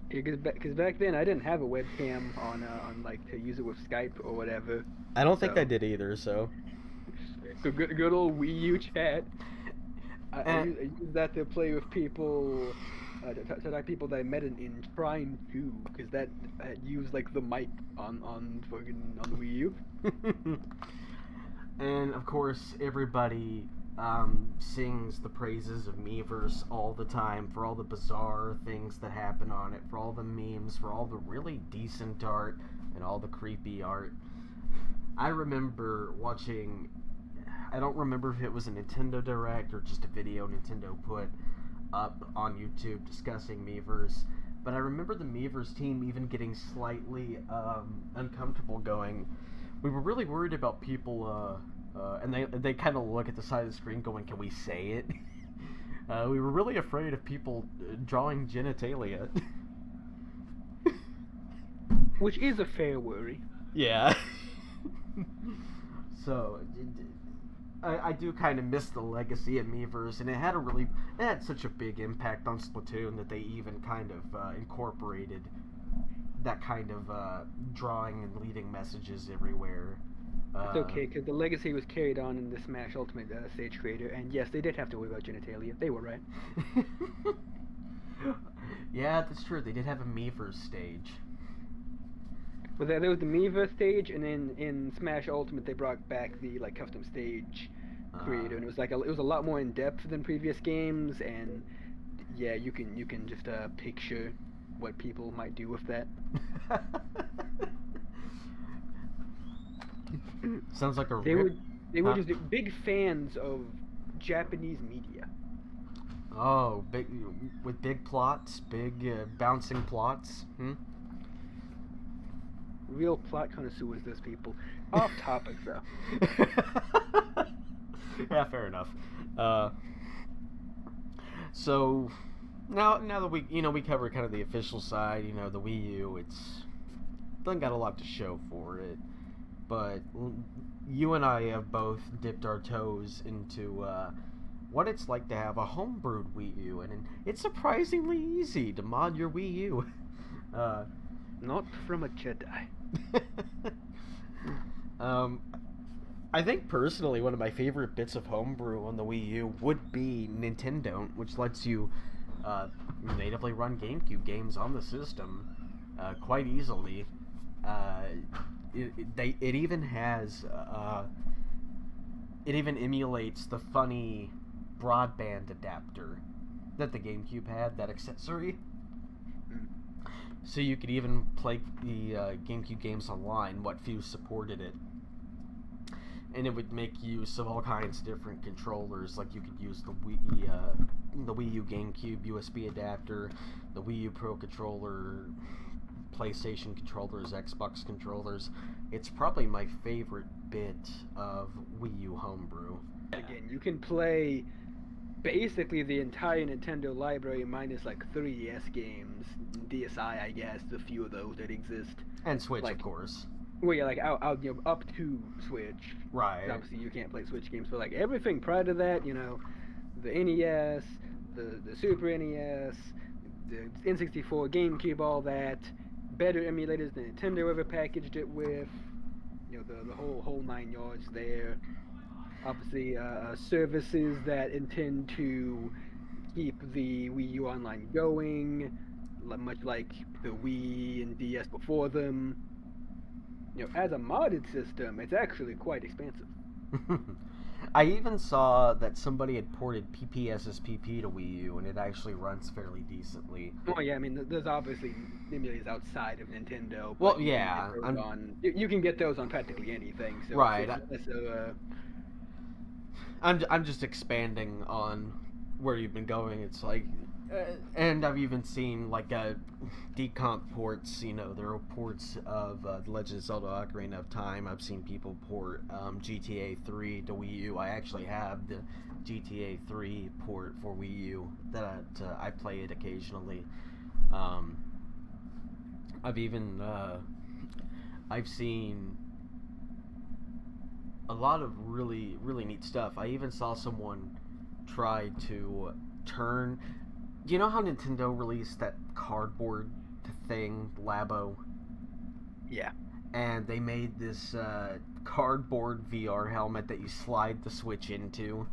Because back then I didn't have a webcam on like to use it with Skype or whatever. I don't think I did either. So good old Wii U chat. I used that to play with people. To like people that I met in Trine 2, because that used like the mic on the Wii U. And of course, everybody sings the praises of Miiverse all the time for all the bizarre things that happen on it, for all the memes, for all the really decent art, and all the creepy art. I remember watching, I don't remember if it was a Nintendo Direct or just a video Nintendo put up on YouTube discussing Miiverse, but I remember the Miiverse team even getting slightly uncomfortable going, we were really worried about people, and they kind of look at the side of the screen going, can we say it? We were really afraid of people drawing genitalia. Which is a fair worry. Yeah. So, I do kind of miss the legacy of Miiverse, and it had such a big impact on Splatoon that they even kind of incorporated that kind of drawing and leading messages everywhere. It's okay, because the legacy was carried on in the Smash Ultimate stage creator, and yes, they did have to worry about genitalia. They were right. Yeah, that's true. They did have a Miiverse stage. Well, there was the Miiverse stage, and then in Smash Ultimate they brought back the like custom stage creator, and it was like it was a lot more in depth than previous games, and yeah, you can just picture what people might do with that. Sounds like they were just big fans of Japanese media. Oh, with big plots, big bouncing plots. Real plot connoisseurs, those people. Off topic though. Yeah, fair enough. So now that we cover kind of the official side, the Wii U, it's doesn't got a lot to show for it, but you and I have both dipped our toes into what it's like to have a homebrewed Wii U, and it's surprisingly easy to mod your Wii U. Not from a Jedi. I think personally one of my favorite bits of homebrew on the Wii U would be Nintendo, which lets you natively run GameCube games on the system quite easily. It even has it even emulates the funny broadband adapter that the GameCube had, that accessory. So you could even play the GameCube games online, what few supported it. And it would make use of all kinds of different controllers, like you could use the Wii U GameCube USB adapter, the Wii U Pro controller, PlayStation controllers, Xbox controllers. It's probably my favorite bit of Wii U homebrew. Again, you can play basically the entire Nintendo library minus like 3DS games, DSi, I guess, the few of those that exist. And Switch, of course. Well, yeah, like out up to Switch. Right. Obviously, you can't play Switch games, but like everything prior to that, the NES, the Super NES, the N64, GameCube, all that, better emulators than Nintendo ever packaged it with. The whole 9 yards there. Obviously, services that intend to keep the Wii U Online going, much like the Wii and DS before them. As a modded system, it's actually quite expensive. I even saw that somebody had ported PPSSPP to Wii U, and it actually runs fairly decently. Oh yeah, I mean, there's obviously emulators outside of Nintendo. Well, yeah, you can get those on practically anything. So right. I'm just expanding on where you've been going. It's like And I've even seen like decomp ports. There are ports of The Legend of Zelda: Ocarina of Time. I've seen people port GTA 3 to Wii U. I actually have the GTA 3 port for Wii U that I play it occasionally. Um, I've even I've seen a lot of really neat stuff. I even saw someone try to turn. Do you know how Nintendo released that cardboard thing, Labo? Yeah. And they made this cardboard VR helmet that you slide the Switch into.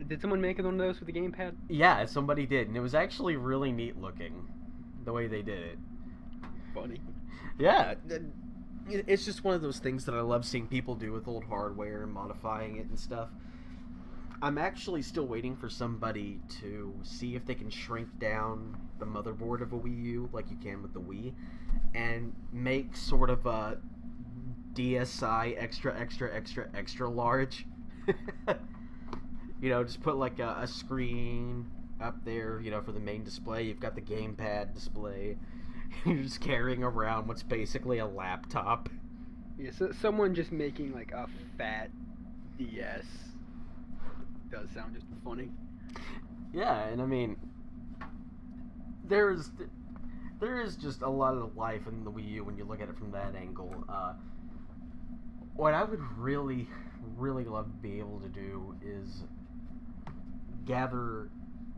Did someone make one of those with the gamepad? Yeah, somebody did, and it was actually really neat looking, the way they did it. Funny. Yeah, it's just one of those things that I love seeing people do with old hardware and modifying it and stuff. I'm actually still waiting for somebody to see if they can shrink down the motherboard of a Wii U like you can with the Wii and make sort of a DSi extra large. Just put like a screen up there, for the main display. You've got the gamepad display. You're just carrying around what's basically a laptop. Yeah, so someone just making like a fat DS does sound just funny. Yeah, and I mean, there is just a lot of life in the Wii U when you look at it from that angle. What I would really love to be able to do is gather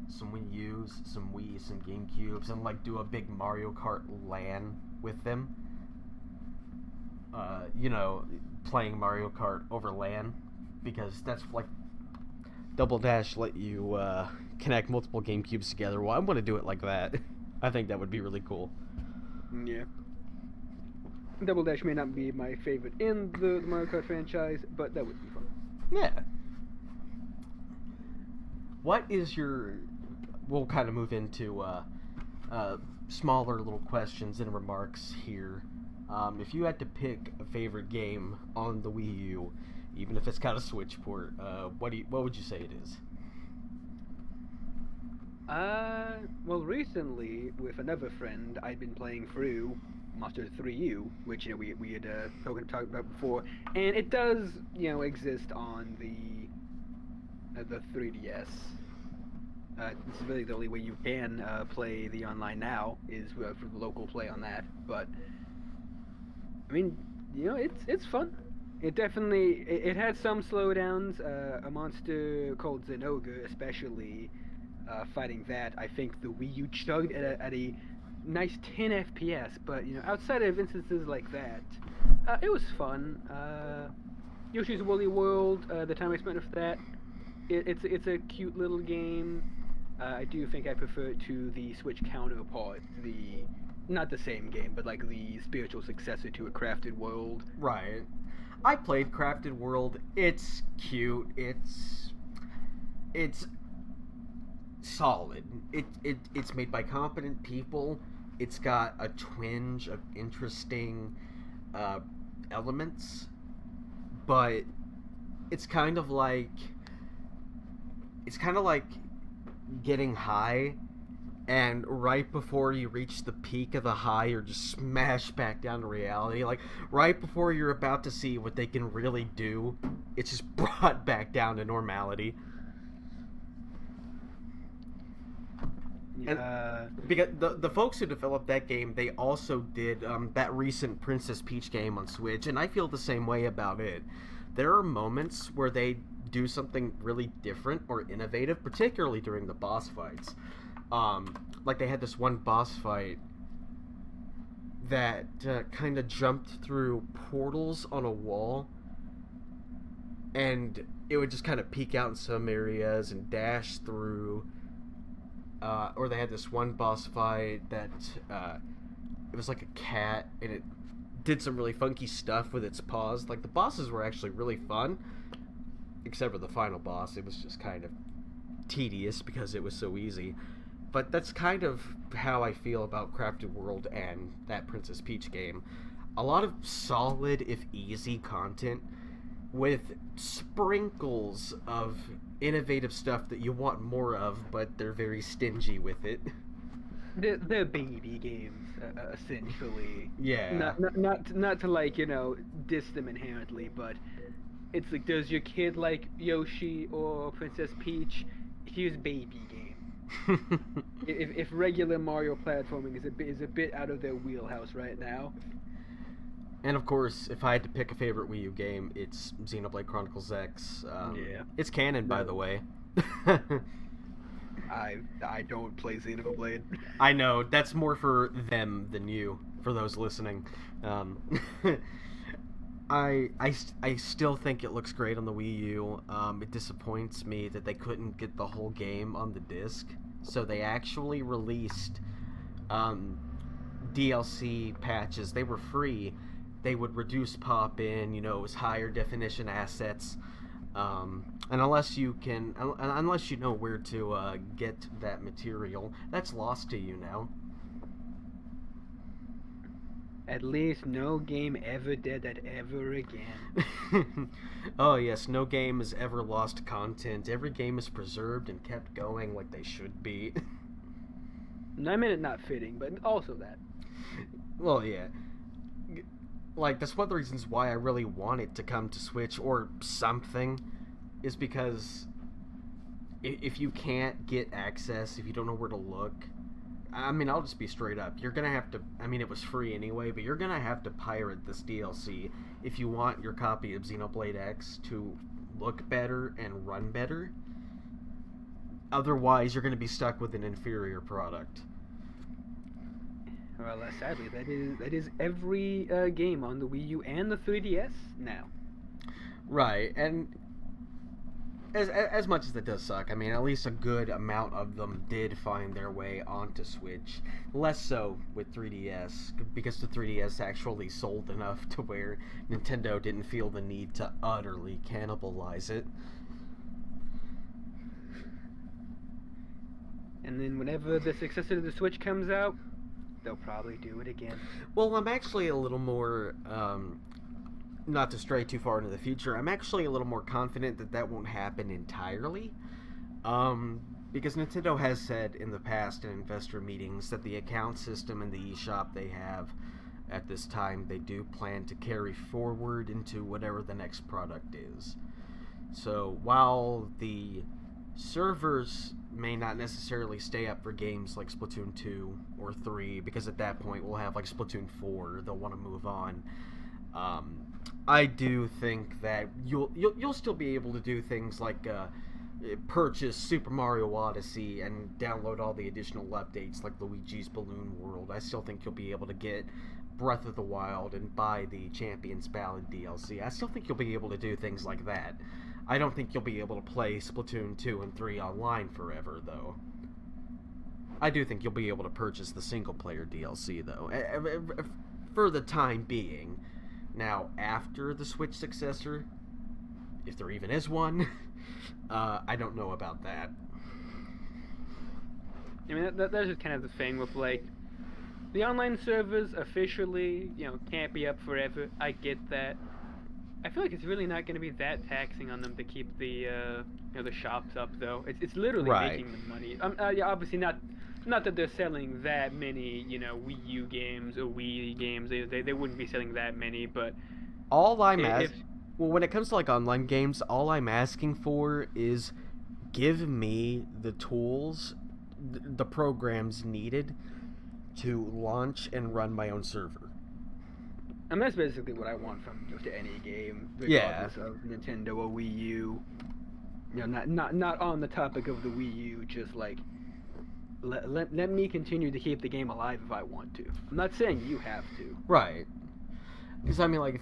some Wii U's, some Wii, some GameCubes, and like do a big Mario Kart LAN with them. Playing Mario Kart over LAN, because that's like Double Dash let you connect multiple GameCubes together. Well, I want to do it like that. I think that would be really cool. Yeah. Double Dash may not be my favorite in the Mario Kart franchise, but that would be fun. Yeah. What is your... We'll kind of move into smaller little questions and remarks here. If you had to pick a favorite game on the Wii U, even if it's got a Switch port, what would you say it is? Well, recently with another friend, I'd been playing through Monster 3U, which we had talked about before, and it does exist on the 3DS. This is really the only way you can play the online now is for the local play on that. But I mean, it's fun. It definitely it had some slowdowns. A monster called Zenoga, especially fighting that, I think the Wii U chugged at a nice 10 FPS. But outside of instances like that, it was fun. Yoshi's Woolly World, the time I spent with that, it's a cute little game. I do think I prefer it to the Switch counterpart, not the same game, but like the spiritual successor to A Crafted World. Right. I played Crafted World. It's cute. It's solid. It's made by competent people. It's got a twinge of interesting elements, but it's kind of like getting high, and right before you reach the peak of the high, you're just smashed back down to reality. Like, right before you're about to see what they can really do, it's just brought back down to normality. And because the folks who developed that game, they also did that recent Princess Peach game on Switch, and I feel the same way about it. There are moments where they do something really different or innovative, particularly during the boss fights. Like they had this one boss fight that kind of jumped through portals on a wall, and it would just kind of peek out in some areas and dash through. Or they had this one boss fight that it was like a cat, and it did some really funky stuff with its paws. Like, the bosses were actually really fun, except for the final boss. It was just kind of tedious because it was so easy. But that's kind of how I feel about Crafted World and that Princess Peach game. A lot of solid, if easy, content. with sprinkles of innovative stuff that you want more of, but they're very stingy with it. They're baby games, essentially. Yeah. Not to like diss them inherently, but it's like, does your kid like Yoshi or Princess Peach? Here's baby game. If regular Mario platforming is a bit out of their wheelhouse right now. And of course, if I had to pick a favorite Wii U game, it's Xenoblade Chronicles X. Yeah. It's canon, by the way. I don't play Xenoblade. I know, that's more for them than you, for those listening. I still think it looks great on the Wii U. It disappoints me that they couldn't get the whole game on the disc, so they actually released DLC patches. They were free. They would reduce pop-in, it was higher definition assets. And unless you know where to get that material, that's lost to you now. At least no game ever did that ever again. Oh yes, no game has ever lost content. Every game is preserved and kept going like they should be. I mean it not fitting, but also that. Well, yeah. Like, that's one of the reasons why I really want it to come to Switch or something, is because if you can't get access, if you don't know where to look, I mean, I'll just be straight up. You're gonna have to, I mean, it was free anyway, but you're gonna have to pirate this DLC if you want your copy of Xenoblade X to look better and run better. Otherwise, you're gonna be stuck with an inferior product. Well, sadly, that is every game on the Wii U and the 3DS now. Right, and as much as that does suck, I mean, at least a good amount of them did find their way onto Switch. Less so with 3DS, because the 3DS actually sold enough to where Nintendo didn't feel the need to utterly cannibalize it. And then whenever the successor to the Switch comes out, they'll probably do it again. Well, I'm actually a little more, not to stray too far into the future, I'm actually a little more confident that that won't happen entirely. Because Nintendo has said in the past in investor meetings that the account system and the eShop they have at this time, they do plan to carry forward into whatever the next product is. So while the servers may not necessarily stay up for games like Splatoon 2 or 3, because at that point we'll have like Splatoon 4, they'll want to move on. I do think that you'll still be able to do things like purchase Super Mario Odyssey and download all the additional updates like Luigi's Balloon World. I still think you'll be able to get Breath of the Wild and buy the Champions Ballad DLC. I still think you'll be able to do things like that. I don't think you'll be able to play Splatoon 2 and 3 online forever, though. I do think you'll be able to purchase the single-player DLC, though, for the time being. Now, after the Switch successor, if there even is one, I don't know about that. I mean, that's just kind of the thing with, like, the online servers officially, can't be up forever. I get that. I feel like it's really not going to be that taxing on them to keep the the shops up, though. It's literally making them money. Yeah, obviously not that they're selling that many Wii U games or Wii games. They wouldn't be selling that many, but all I'm asking, well, when it comes to like online games, all I'm asking for is give me the tools, the programs needed to launch and run my own server. And that's basically what I want from just any game, regardless of Nintendo or Wii U. Not on the topic of the Wii U, just like let me continue to keep the game alive if I want to. I'm not saying you have to. Right. Because I mean, like,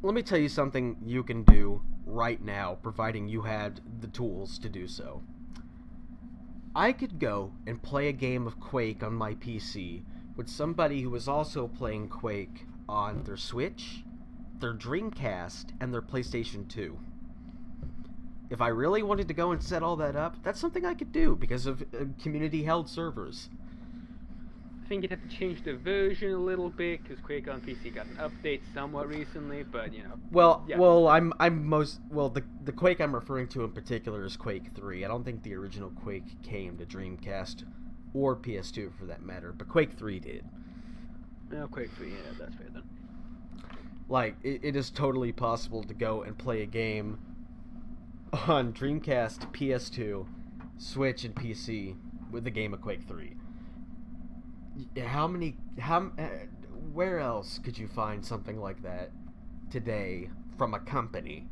let me tell you something you can do right now, providing you had the tools to do so. I could go and play a game of Quake on my PC with somebody who is also playing Quake on their Switch, their Dreamcast, and their PlayStation 2. If I really wanted to go and set all that up, that's something I could do because of community-held servers. I think you'd have to change the version a little bit because Quake on PC got an update somewhat recently, but yeah. The Quake I'm referring to in particular is Quake 3. I don't think the original Quake came to Dreamcast or PS2 for that matter, but Quake 3 did. No, Quake 3, yeah, that's fair then. Like, it is totally possible to go and play a game on Dreamcast, PS2, Switch, and PC with the game of Quake 3. Where else could you find something like that today from a company?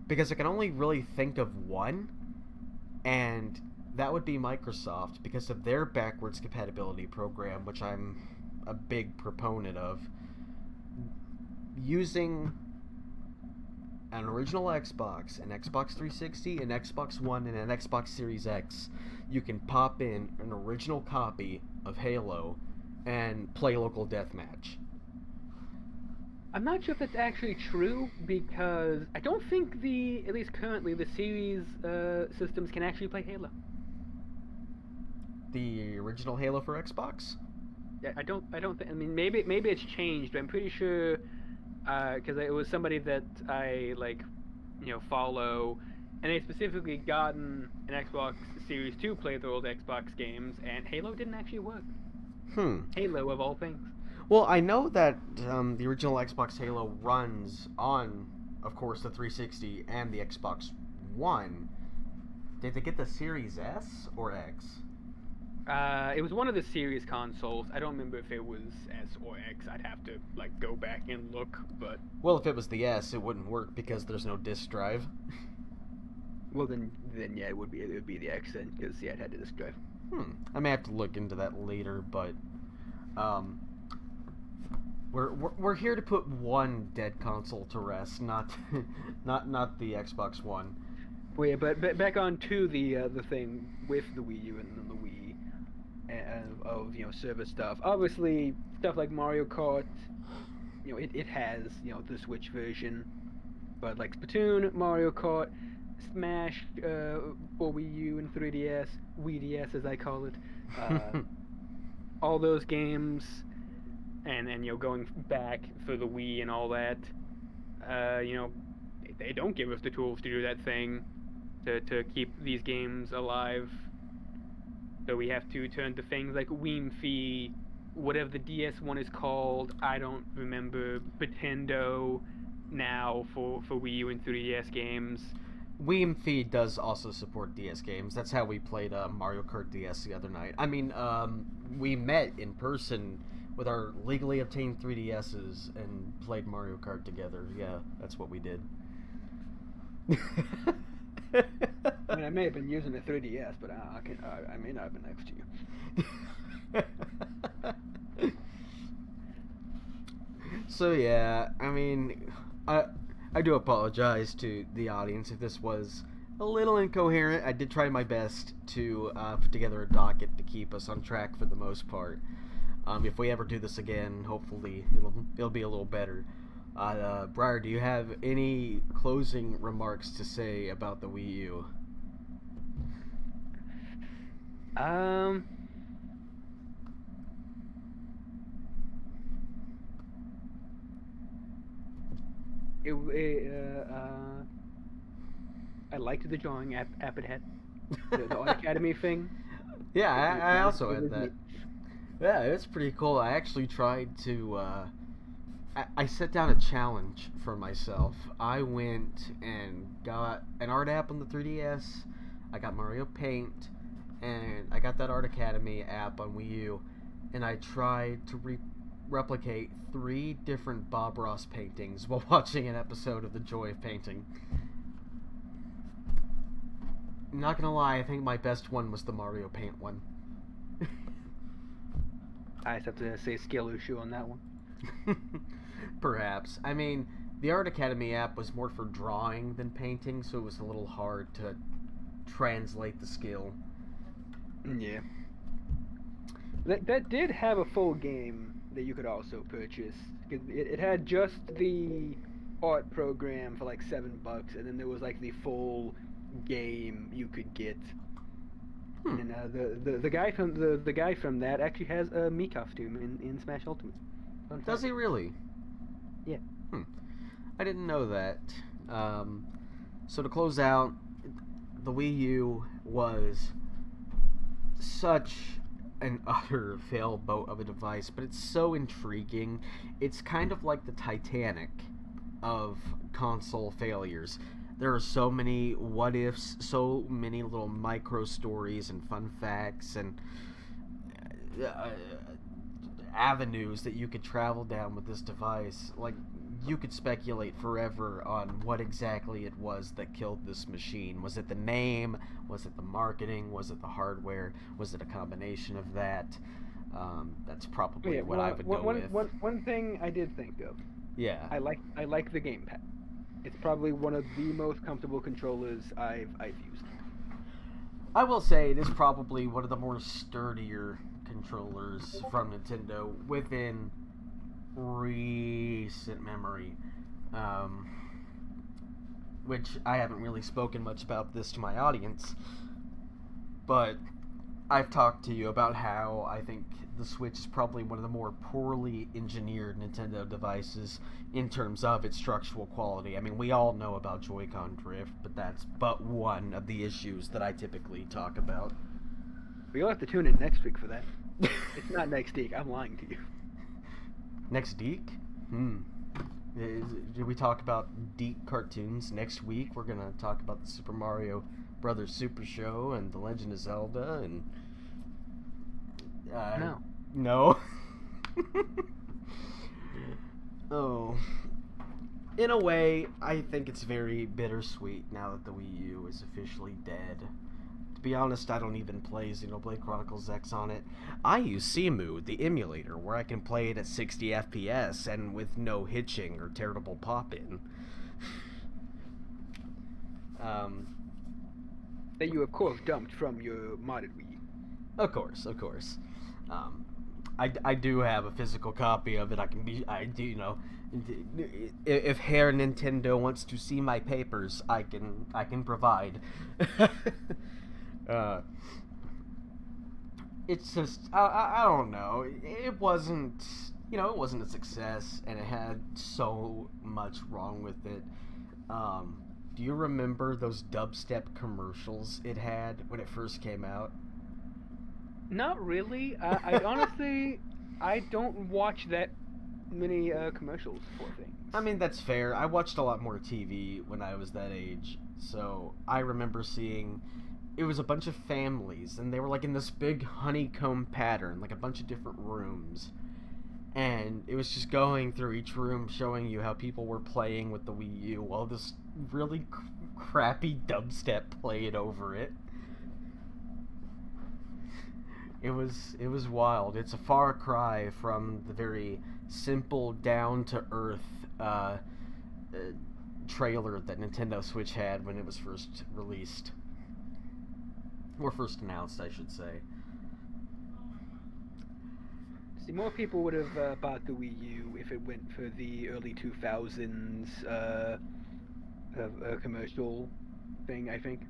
Because I can only really think of one, and that would be Microsoft because of their backwards compatibility program, which I'm a big proponent of. Using an original Xbox, an Xbox 360, an Xbox One, and an Xbox Series X, you can pop in an original copy of Halo and play local deathmatch. I'm not sure if that's actually true because I don't think at least currently, the series systems can actually play Halo. The original Halo for Xbox? Yeah, I don't think. I mean, maybe it's changed, but I'm pretty sure because it was somebody that I follow, and they specifically gotten an Xbox Series 2 play the old Xbox games, and Halo didn't actually work. Halo of all things. Well, I know that the original Xbox Halo runs on, of course, the 360 and the Xbox One. Did they get the Series S or X? It was one of the series consoles. I don't remember if it was S or X. I'd have to go back and look, but well, if it was the S, it wouldn't work because there's no disk drive. Well, then yeah, it would be the X then, because it had a disk drive. I may have to look into that later, but we're here to put one dead console to rest, not the Xbox One. Well, yeah, but back on to the thing with the Wii U and the Wii of server stuff. Obviously, stuff like Mario Kart, it has the Switch version, but like Splatoon, Mario Kart, Smash for Wii U and 3DS, WiiDS as I call it, all those games, and going back for the Wii and all that, they don't give us the tools to do that thing, to keep these games alive. So we have to turn to things like Wiimmfi, whatever the DS one is called, I don't remember, Pretendo now for Wii U and 3DS games. Wiimmfi does also support DS games. That's how we played Mario Kart DS the other night. I mean, we met in person with our legally obtained 3DSs and played Mario Kart together. Yeah, that's what we did. I mean, I may have been using a 3DS, but I may not have been next to you. So yeah, I mean, I do apologize to the audience if this was a little incoherent. I did try my best to put together a docket to keep us on track for the most part. If we ever do this again, hopefully it'll be a little better. Briar, do you have any closing remarks to say about the Wii U? I liked the drawing app it had, the Art Academy thing. Yeah, I also had that. Yeah, it's pretty cool. I actually tried to. I set down a challenge for myself. I went and got an art app on the 3DS. I got Mario Paint, and I got that Art Academy app on Wii U, and I tried to replicate 3 different Bob Ross paintings while watching an episode of The Joy of Painting. Not gonna lie, I think my best one was the Mario Paint one. I just have to say skill issue on that one. Perhaps. I mean, the Art Academy app was more for drawing than painting, so it was a little hard to translate the skill. Yeah. That did have a full game that you could also purchase. It had just the art program for like $7, and then there was like the full game you could get. Hmm. And the guy from that actually has a me costume in Smash Ultimate. Fun Does fact. he really? Yeah. Hmm. I didn't know that. Um, so to close out, the Wii U was such an utter failboat of a device, but it's so intriguing. It's kind of like the Titanic of console failures. There are so many what ifs, so many little micro stories and fun facts and uh, avenues that you could travel down with this device. Like, you could speculate forever on what exactly it was that killed this machine. Was it the name? Was it the marketing? Was it the hardware? Was it a combination of that? That's Oh, probably yeah. what I would go with. One thing I did think of. Yeah. I like the gamepad. It's probably one of the most comfortable controllers I've used. I will say it is probably one of the more sturdier controllers from Nintendo within recent memory. Um, which I haven't really spoken much about this to my audience, but I've talked to you about how I think the Switch is probably one of the more poorly engineered Nintendo devices in terms of its structural quality. I mean, we all know about Joy-Con drift, but that's but one of the issues that I typically talk about. You'll have to tune in next week for that. It's not next week. I'm lying to you. Next Deke? Did we talk about Deke cartoons? Next week we're gonna talk about the Super Mario Brothers Super Show and The Legend of Zelda and No. No. Oh. In a way, I think it's very bittersweet now that the Wii U is officially dead. To be honest, I don't even play Xenoblade Chronicles X on it. I use Cemu, the emulator, where I can play it at 60 FPS and with no hitching or terrible pop-in. That you of course dumped from your modded Wii U. Of course. I do have a physical copy of it. I do, if Herr Nintendo wants to see my papers, I can provide. It's just, I don't know. It wasn't a success, and it had so much wrong with it. Do you remember those dubstep commercials it had when it first came out? Not really. I honestly, I don't watch that many commercials for things. I mean, that's fair. I watched a lot more TV when I was that age, so I remember seeing it was a bunch of families, and they were like in this big honeycomb pattern, like a bunch of different rooms. And it was just going through each room showing you how people were playing with the Wii U while this really crappy dubstep played over it. It was wild. It's a far cry from the very simple, down to earth trailer that Nintendo Switch had when it was first released, or first announced, I should say. See, more people would have bought the Wii U if it went for the early 2000s commercial thing. I think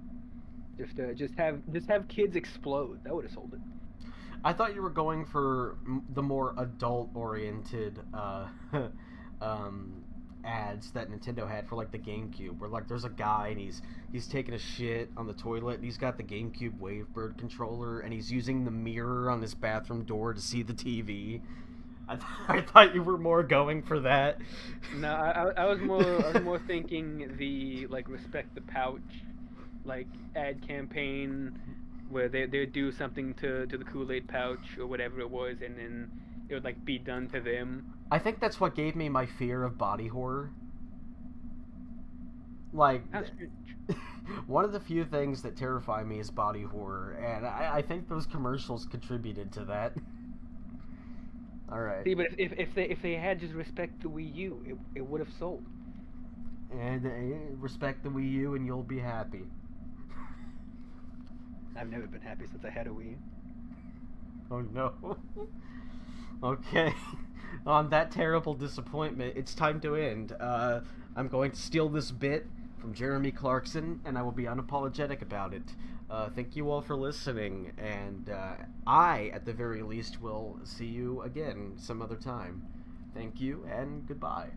just have kids explode. That would have sold it. I thought you were going for the more adult-oriented ads that Nintendo had for like the GameCube, where like there's a guy and he's taking a shit on the toilet and he's got the GameCube Wavebird controller and he's using the mirror on his bathroom door to see the TV. I thought you were more going for that. No, I was more thinking the like respect the pouch, like ad campaign where they would do something to the Kool-Aid pouch or whatever it was, and then it would like be done to them. I think that's what gave me my fear of body horror. Like, one of the few things that terrify me is body horror, and I think those commercials contributed to that. All right. See, but if they had just respect the Wii U, it would have sold. And respect the Wii U, and you'll be happy. I've never been happy since I had a Wii U. Oh no. Okay. On that terrible disappointment, it's time to end. I'm going to steal this bit from Jeremy Clarkson, and I will be unapologetic about it. Thank you all for listening, and I, at the very least, will see you again some other time. Thank you, and goodbye.